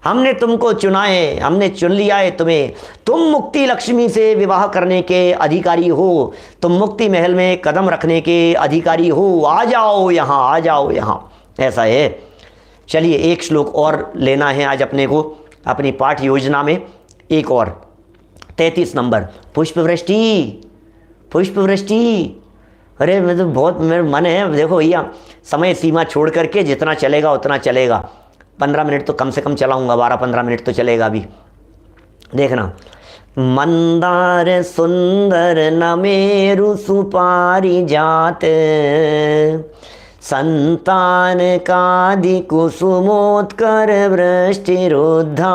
हमने तुमको चुना है, हमने चुन लिया है तुम्हें। तुम मुक्ति लक्ष्मी से विवाह करने के अधिकारी हो, तुम मुक्ति महल में कदम रखने के अधिकारी हो। आ जाओ यहाँ, आ जाओ यहाँ, ऐसा है। चलिए, एक श्लोक और लेना है आज अपने को अपनी पाठ योजना में, एक और 33 नंबर, पुष्पवृष्टि। पुष्पवृष्टि, अरे मैं तो बहुत, मेरा मन है, देखो भैया समय सीमा छोड़ करके जितना चलेगा उतना चलेगा। 15 मिनट तो कम से कम चलाऊंगा, 12-15 मिनट तो चलेगा अभी। देखना, मंदार सुंदर नमेरु सुपारी जात, संतान कादि कुसुमोत्कर वृष्टि रुद्धा,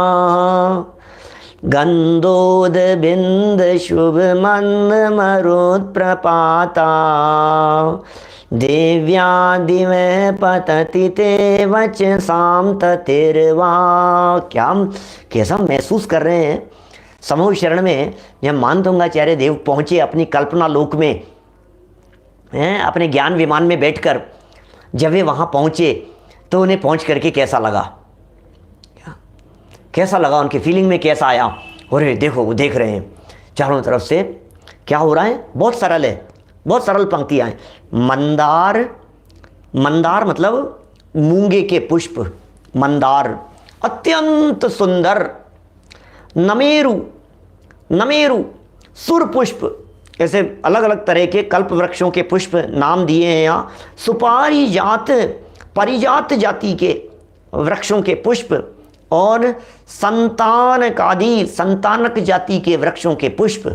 गंधोद बिंद शुभ मंद मरुत प्रपाता, देव्यादिमें पतति ते वच साम ततिर्वा। क्या हम कैसा महसूस कर रहे हैं समूह शरण में। जब मानतुंगाचार्य देव पहुँचे अपनी कल्पना लोक में, हैं, अपने ज्ञान विमान में बैठकर जब वे वहाँ पहुँचे तो उन्हें पहुँच करके कैसा लगा, कैसा लगा, उनकी फीलिंग में कैसा आया। अरे देखो, वो देख रहे हैं चारों तरफ से क्या हो रहा है। बहुत सरल है, बहुत सरल पंक्तियाँ हैं। मंदार, मंदार मतलब मूंगे के पुष्प, मंदार अत्यंत सुंदर। नमेरु, नमेरु सुर पुष्प, ऐसे अलग अलग तरह के कल्प वृक्षों के पुष्प नाम दिए हैं यहाँ। सुपारी जात, परिजात जाति के वृक्षों के पुष्प, और संतान कादि, संतानक जाति के वृक्षों के पुष्प।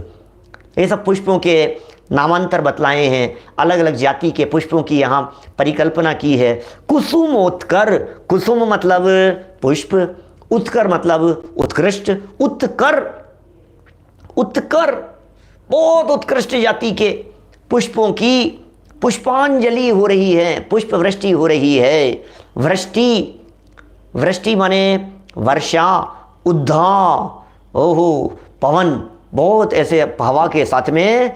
ये सब पुष्पों के नामांतर बतलाए हैं, अलग अलग जाति के पुष्पों की यहाँ परिकल्पना की है। कुसुमोत्कर, कुसुम मतलब पुष्प, उत्कर मतलब उत्कृष्ट, उत्कर, उत्कर बहुत उत्कृष्ट जाति के पुष्पों की पुष्पांजलि हो रही है, पुष्प वृष्टि हो रही है। वृष्टि, वृष्टि माने वर्षा, उद्धा, ओहो पवन, बहुत ऐसे हवा के साथ में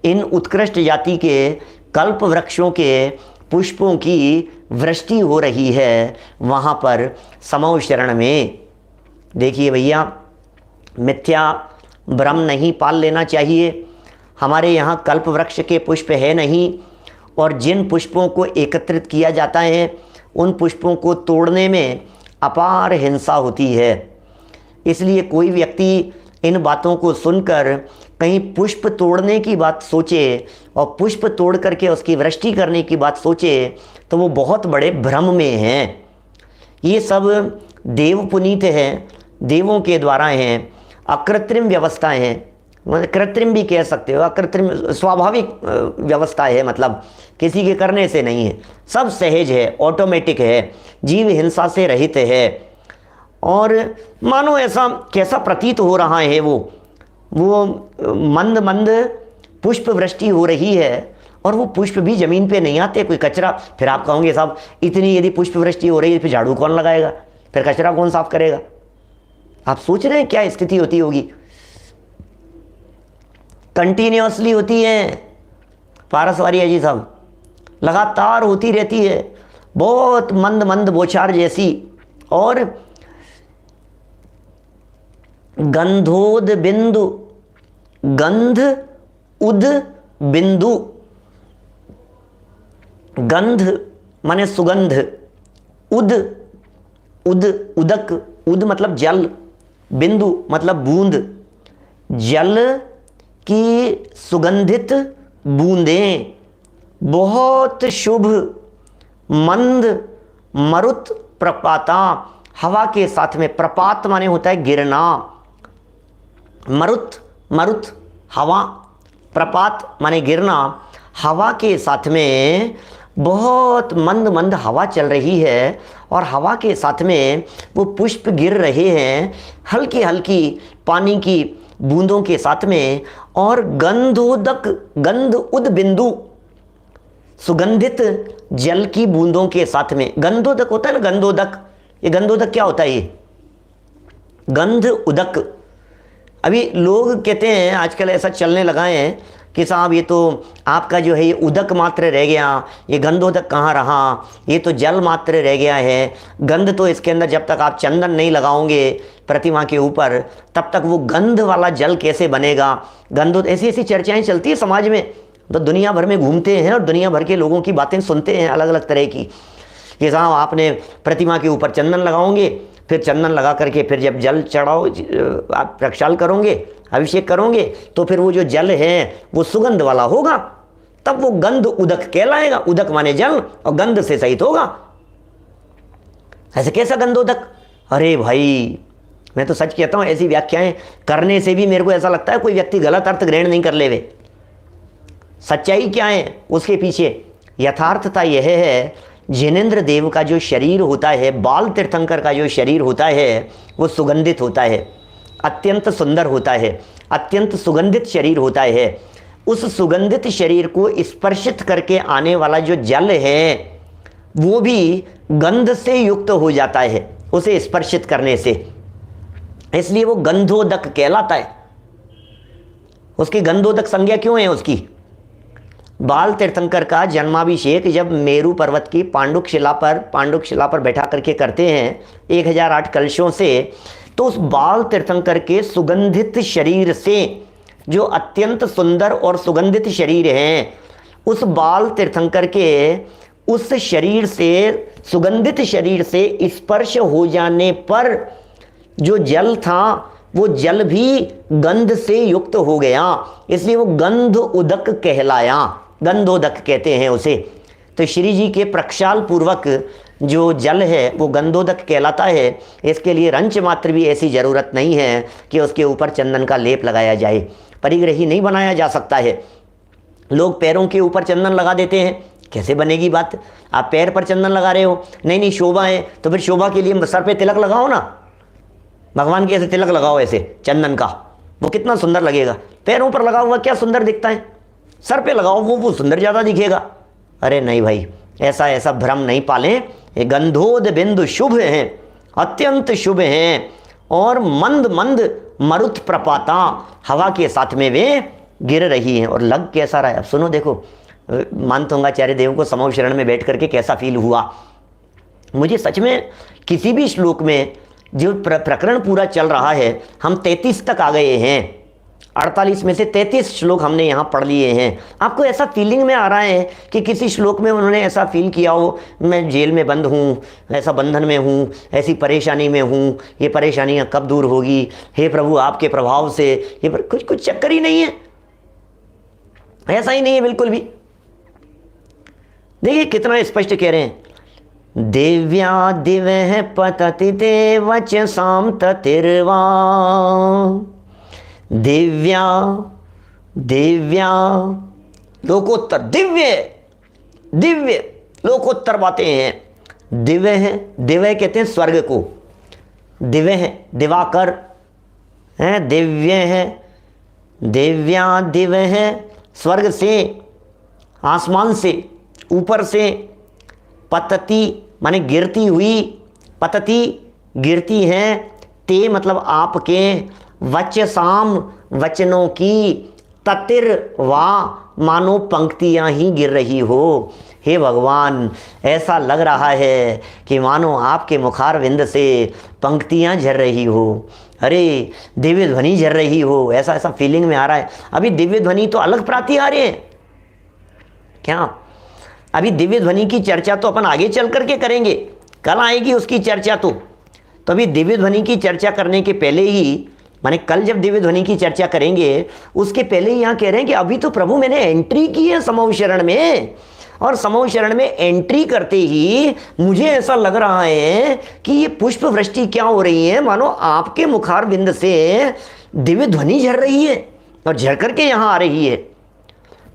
इन उत्कृष्ट जाति के कल्प वृक्षों के पुष्पों की वृष्टि हो रही है वहाँ पर समौ शरण में। देखिए भैया, मिथ्या भ्रम नहीं पाल लेना चाहिए। हमारे यहाँ कल्प वृक्ष के पुष्प है नहीं, और जिन पुष्पों को एकत्रित किया जाता है उन पुष्पों को तोड़ने में अपार हिंसा होती है। इसलिए कोई व्यक्ति इन बातों को सुनकर कहीं पुष्प तोड़ने की बात सोचे और पुष्प तोड़ करके उसकी वृष्टि करने की बात सोचे तो वो बहुत बड़े भ्रम में हैं। ये सब देव पुनीत हैं, देवों के द्वारा हैं, अकृत्रिम व्यवस्था है, मतलब कृत्रिम भी कह सकते हो, अकृत्रिम स्वाभाविक व्यवस्था है, मतलब किसी के करने से नहीं है, सब सहज है, ऑटोमेटिक है, जीव हिंसा से रहित है। और मानो ऐसा कैसा प्रतीत हो रहा है, वो मंद मंद पुष्प वृष्टि हो रही है और वो पुष्प भी ज़मीन पे नहीं आते, कोई कचरा। फिर आप कहोगे साहब इतनी यदि पुष्प वृष्टि हो रही है फिर झाड़ू कौन लगाएगा, फिर कचरा कौन साफ करेगा? आप सोच रहे हैं क्या स्थिति होती होगी? कंटिन्यूअसली होती है पारसवारी जी साहब, लगातार होती रहती है, बहुत मंद मंद बौछार जैसी। और गंधोद बिंदु, गंध उद बिंदु, गंध माने सुगंध, उद उदक, उद मतलब जल, बिंदु मतलब बूंद, जल की सुगंधित बूंदें, बहुत शुभ मंद मरुत प्रपाता, हवा के साथ में, प्रपात माने होता है गिरना, मरुत हवा, प्रपात माने गिरना, हवा के साथ में बहुत मंद मंद हवा चल रही है और हवा के साथ में वो पुष्प गिर रहे हैं हल्की हल्की पानी की बूंदों के साथ में। और गंधोदक, गंध उद बिंदु, सुगंधित जल की बूंदों के साथ में। गंधोदक होता है ना, गंधोदक, ये गंधोदक क्या होता है? ये गंध उदक। अभी लोग कहते हैं आजकल ऐसा चलने लगाए हैं कि साहब ये तो आपका जो है ये उदक मात्र रह गया, ये गंधोदक कहाँ रहा, ये तो जल मात्र रह गया है। गंध तो इसके अंदर जब तक आप चंदन नहीं लगाओगे प्रतिमा के ऊपर तब तक वो गंध वाला जल कैसे बनेगा? गंधो, ऐसी ऐसी चर्चाएं चलती है समाज में, तो दुनिया भर में घूमते हैं और दुनिया भर के लोगों की बातें सुनते हैं अलग अलग तरह की कि साहब आपने प्रतिमा के ऊपर चंदन लगाओगे, फिर चंदन लगा करके फिर जब जल चढ़ाओ, आप प्रक्षाल करोगे, अभिषेक करोगे, तो फिर वो जो जल है वो सुगंध वाला होगा, तब वो गंध उदक कहलाएगा। उदक माने जल और गंध से सहित होगा। ऐसे कैसा गंधोदक? अरे भाई मैं तो सच कहता हूँ, ऐसी व्याख्याएं करने से भी मेरे को ऐसा लगता है कोई व्यक्ति गलत अर्थ ग्रहण नहीं कर लेवे। सच्चाई क्या है उसके पीछे? यथार्थता यह है, जिनेंद्र देव का जो शरीर होता है, बाल तीर्थंकर का जो शरीर होता है वो सुगंधित होता है, अत्यंत सुंदर होता है, अत्यंत सुगंधित शरीर होता है। उस सुगंधित शरीर को स्पर्शित करके आने वाला जो जल है वो भी गंध से युक्त हो जाता है उसे स्पर्शित करने से, इसलिए वो गंधोदक कहलाता है। उसकी गंधोदक संज्ञा क्यों है उसकी? बाल तीर्थंकर का जन्माभिषेक जब मेरू पर्वत की पांडुक शिला पर बैठा करके करते हैं 1008 कलशों से, तो उस बाल तीर्थंकर के सुगंधित शरीर से, जो अत्यंत सुंदर और सुगंधित शरीर हैं, उस बाल तीर्थंकर के उस शरीर से, सुगंधित शरीर से स्पर्श हो जाने पर जो जल था वो जल भी गंध से युक्त हो गया, इसलिए वो गंध उदक कहलाया, गंधोदक कहते हैं उसे। तो श्री जी के प्रक्षाल पूर्वक जो जल है वो गंधोदक कहलाता है। इसके लिए रंच मात्र भी ऐसी ज़रूरत नहीं है कि उसके ऊपर चंदन का लेप लगाया जाए, परिग्रही नहीं बनाया जा सकता है। लोग पैरों के ऊपर चंदन लगा देते हैं, कैसे बनेगी बात? आप पैर पर चंदन लगा रहे हो, नहीं शोभा है तो फिर शोभा के लिए सर पे तिलक लगाओ ना, भगवान के ऐसे तिलक लगाओ ऐसे चंदन का, वो कितना सुंदर लगेगा। पैरों पर लगा हुआ क्या सुंदर दिखता है, सर पे लगाओ वो सुंदर ज़्यादा दिखेगा। अरे नहीं भाई, ऐसा भ्रम नहीं पालें। ये गंधोद बिंदु शुभ हैं, अत्यंत शुभ हैं, और मंद मंद मरुत प्रपाता, हवा के साथ में वे गिर रही हैं। और लग कैसा रहा है, अब सुनो देखो, मानतोंगाचार्य देव को समूह शरण में बैठ करके कैसा फील हुआ। मुझे सच में किसी भी श्लोक में जो प्रकरण पूरा चल रहा है, हम 33 तक आ गए हैं, 48 में से 33 श्लोक हमने यहाँ पढ़ लिए हैं। आपको ऐसा फीलिंग में आ रहा है कि किसी श्लोक में उन्होंने ऐसा फील किया हो, मैं जेल में बंद हूँ, ऐसा बंधन में हूँ, ऐसी परेशानी में हूँ, ये परेशानियाँ कब दूर होगी, हे प्रभु आपके प्रभाव से ये कुछ चक्कर ही नहीं है, ऐसा ही नहीं है बिल्कुल भी। देखिए कितना स्पष्ट कह रहे हैं, दिव्या दिव्य पतति ते वचसाम ततिर्वा, दिव्या दिव्या लोकोत्तर, दिव्य दिव्य लोकोत्तर बातें हैं। दिव्य है, दिव्य कहते हैं स्वर्ग को, दिव्य है दिवाकर है, दिव्य है, दिव्या दिव्य है स्वर्ग से, आसमान से, ऊपर से, पतति माने गिरती हुई, पतति गिरती है, ते मतलब आपके, वचसाम वचनों की, ततिर वा मानो पंक्तियां ही गिर रही हो। हे भगवान, ऐसा लग रहा है कि मानो आपके मुखारविंद से पंक्तियां झर रही हो, अरे दिव्य ध्वनि झर रही हो, ऐसा ऐसा फीलिंग में आ रहा है। अभी दिव्य ध्वनि तो अलग प्राति आ रहे हैं क्या, अभी दिव्य ध्वनि की चर्चा तो अपन आगे चल करके करेंगे, कल आएगी उसकी चर्चा। तो अभी दिव्य ध्वनि की चर्चा करने के पहले ही, माने कल जब दिव्य ध्वनि की चर्चा करेंगे उसके पहले ही यहाँ कह रहे हैं कि अभी तो प्रभु मैंने एंट्री की है समूह शरण में, और समूह शरण में एंट्री करते ही मुझे ऐसा लग रहा है कि ये पुष्प वृष्टि क्या हो रही है, मानो आपके मुखारबिंद से दिव्य ध्वनि झर रही है और झर करके यहाँ आ रही है।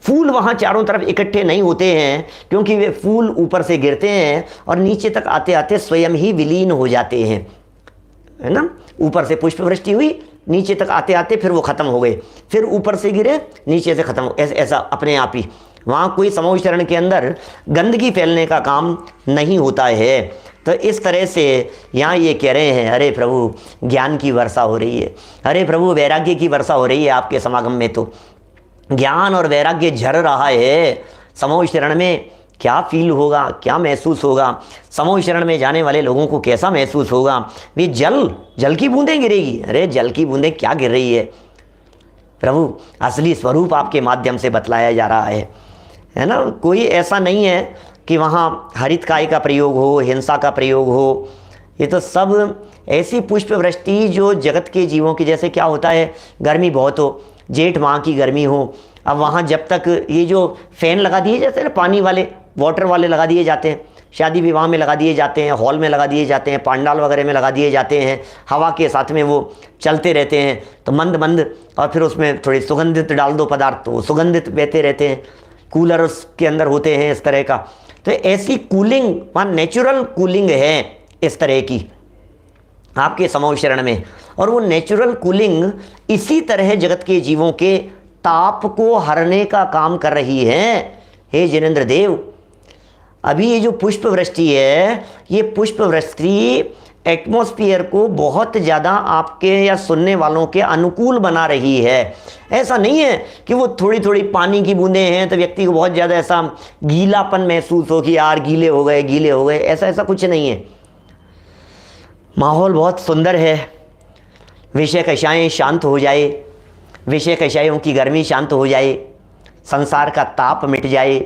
फूल वहाँ चारों तरफ इकट्ठे नहीं होते हैं, क्योंकि वे फूल ऊपर से गिरते हैं और नीचे तक आते आते स्वयं ही विलीन हो जाते हैं, है ना। ऊपर से पुष्प वृष्टि हुई, नीचे तक आते आते फिर वो खत्म हो गए, फिर ऊपर से गिरे, नीचे से खत्म, ऐसा अपने आप ही। वहाँ कोई समूह शरण के अंदर गंदगी फैलने का काम नहीं होता है। तो इस तरह से यहाँ ये कह रहे हैं, अरे प्रभु ज्ञान की वर्षा हो रही है, अरे प्रभु वैराग्य की वर्षा हो रही है आपके समागम में, तो ज्ञान और वैराग्य झर रहा है। समूह शरण में क्या फील होगा, क्या महसूस होगा, समूह शरण में जाने वाले लोगों को कैसा महसूस होगा। वे जल की बूंदें गिरेगी, अरे जल की बूंदें क्या गिर रही है, प्रभु असली स्वरूप आपके माध्यम से बतलाया जा रहा है ना। कोई ऐसा नहीं है कि वहाँ हरित काय का प्रयोग हो, हिंसा का प्रयोग हो, ये तो सब ऐसी पुष्प वृष्टि जो जगत के जीवों की, जैसे क्या होता है गर्मी बहुत हो, जेठ माह की गर्मी हो, अब वहाँ जब तक ये जो फैन लगा दिए जाते हैं ना, पानी वाले, वाटर वाले लगा दिए जाते हैं, शादी विवाह में लगा दिए जाते हैं, हॉल में लगा दिए जाते हैं, पांडाल वगैरह में लगा दिए जाते हैं, हवा के साथ में वो चलते रहते हैं, तो मंद मंद, और फिर उसमें थोड़ी सुगंधित डाल दो पदार्थ तो सुगंधित बहते रहते हैं। कूलर उसके अंदर होते हैं इस तरह का, तो ऐसी कूलिंग वहाँ नेचुरल कूलिंग है इस तरह की आपके समूह शरण में, और वो नेचुरल कूलिंग इसी तरह जगत के जीवों के ताप को हरने का काम कर रही है। हे जिनेंद्र देव, अभी ये जो पुष्प वृष्टि है, ये पुष्प वृष्टि एटमॉस्फेयर को बहुत ज़्यादा आपके या सुनने वालों के अनुकूल बना रही है। ऐसा नहीं है कि वो थोड़ी थोड़ी पानी की बूंदें हैं तो व्यक्ति को बहुत ज़्यादा ऐसा गीलापन महसूस हो कि यार गीले हो गए, ऐसा कुछ नहीं है। माहौल बहुत सुंदर है, विषय कषायें शांत हो जाए, विषय कषायों की गर्मी शांत हो जाए, संसार का ताप मिट जाए,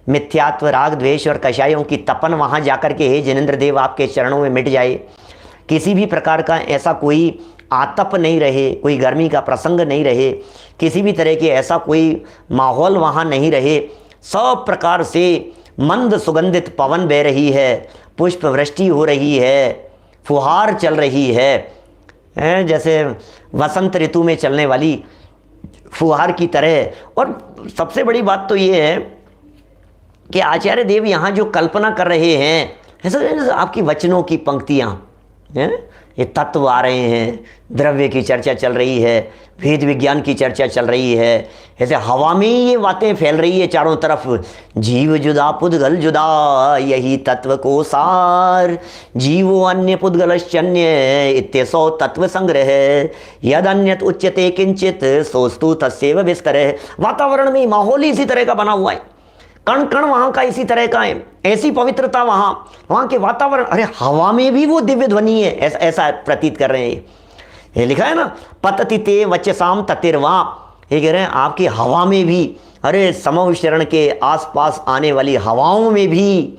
मिथ्यात्व राग द्वेष और कषायों की तपन वहाँ जाकर के हे जिनेंद्र देव आपके चरणों में मिट जाए, किसी भी प्रकार का ऐसा कोई आतप नहीं रहे, कोई गर्मी का प्रसंग नहीं रहे, किसी भी तरह के ऐसा कोई माहौल वहाँ नहीं रहे, सब प्रकार से मंद सुगंधित पवन बह रही है, पुष्प वृष्टि हो रही है, फुहार चल रही है, जैसे वसंत ऋतु में चलने वाली फुहार की तरह। और सबसे बड़ी बात तो ये है कि आचार्य देव यहाँ जो कल्पना कर रहे हैं, ऐसा आपकी वचनों की पंक्तियाँ, हैं, ये तत्व आ रहे हैं, द्रव्य की चर्चा चल रही है, वेद विज्ञान की चर्चा चल रही है, ऐसे हवा में ही ये बातें फैल रही है चारों तरफ। जीव जुदा पुद्गल जुदा, यही तत्व को सार, जीवो अन्य पुद्गलश्चन्य इत्यसौ तत्व संग्रह, यद अन्यत उच्यते किंचित सोस्तु तस्यैव विस्तरः। वातावरण में माहौल ही इसी तरह का बना हुआ है, कण कण वहाँ का इसी तरह का है, ऐसी पवित्रता वहाँ के वातावरण। अरे हवा में भी वो दिव्य ध्वनि है, ऐसा प्रतीत कर रहे हैं। ये लिखा है ना, पतति ते वचसाम ततिर्वा, ये कह रहे हैं आपकी हवा में भी, अरे समविचरण के आसपास आने वाली हवाओं में भी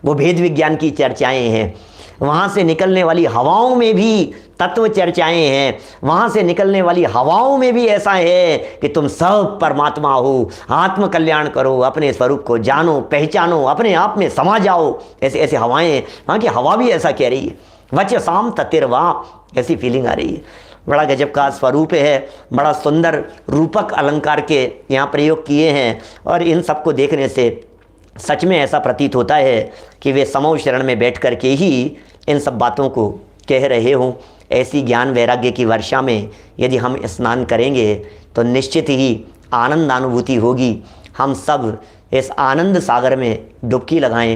वो भेद विज्ञान की चर्चाएं हैं, वहाँ से निकलने वाली हवाओं में भी तत्व चर्चाएं हैं, वहाँ से निकलने वाली हवाओं में भी ऐसा है कि तुम सब परमात्मा हो, आत्म कल्याण करो, अपने स्वरूप को जानो, पहचानो, अपने आप में समा जाओ। ऐसे ऐसे हवाएं, वहाँ की हवा भी ऐसा कह रही है। वचसाम ततिर्वा, ऐसी फीलिंग आ रही है। बड़ा गजब का स्वरूप है, बड़ा सुंदर रूपक अलंकार के यहाँ प्रयोग किए हैं, और इन सबको देखने से सच में ऐसा प्रतीत होता है कि वे समो शरण में बैठ कर के ही इन सब बातों को कह रहे हों। ऐसी ज्ञान वैराग्य की वर्षा में यदि हम स्नान करेंगे तो निश्चित ही आनंद अनुभूति होगी। हम सब इस आनंद सागर में डुबकी लगाएं,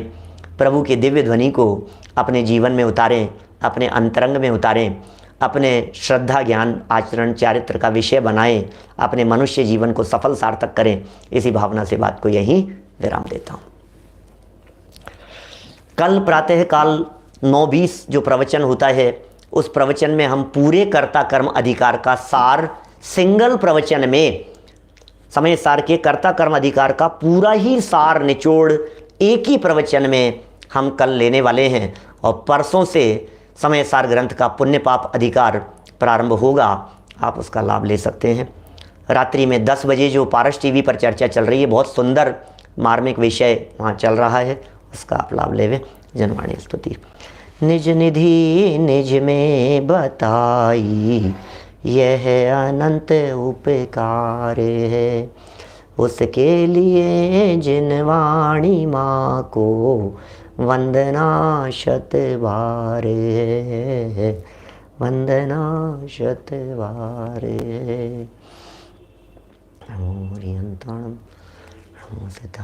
प्रभु की दिव्य ध्वनि को अपने जीवन में उतारें, अपने अंतरंग में उतारें, अपने श्रद्धा ज्ञान आचरण चारित्र का विषय बनाएं, अपने मनुष्य जीवन को सफल सार्थक करें। इसी भावना से बात को यहीं विराम देता हूँ। कल प्रातः काल 9:20 जो प्रवचन होता है, उस प्रवचन में हम पूरे कर्ता कर्म अधिकार का सार सिंगल प्रवचन में, समय सार के कर्ता कर्म अधिकार का पूरा ही सार निचोड़ एक ही प्रवचन में हम कल लेने वाले हैं। और परसों से समय सार ग्रंथ का पुण्य पाप अधिकार प्रारंभ होगा, आप उसका लाभ ले सकते हैं। रात्रि में 10 बजे जो पारस टीवी पर चर्चा चल रही है, बहुत सुंदर मार्मिक विषय वहाँ चल रहा है, उसका आप लाभ लेवें। जनवाणी स्तुति। निज निधि निज में बताई, यह अनंत उपकार है, उसके लिए जिनवाणी माँ को वंदना शत बार है, वंदना शत बार है। नमो हरियंताणम, नमो सिद्धांताणम।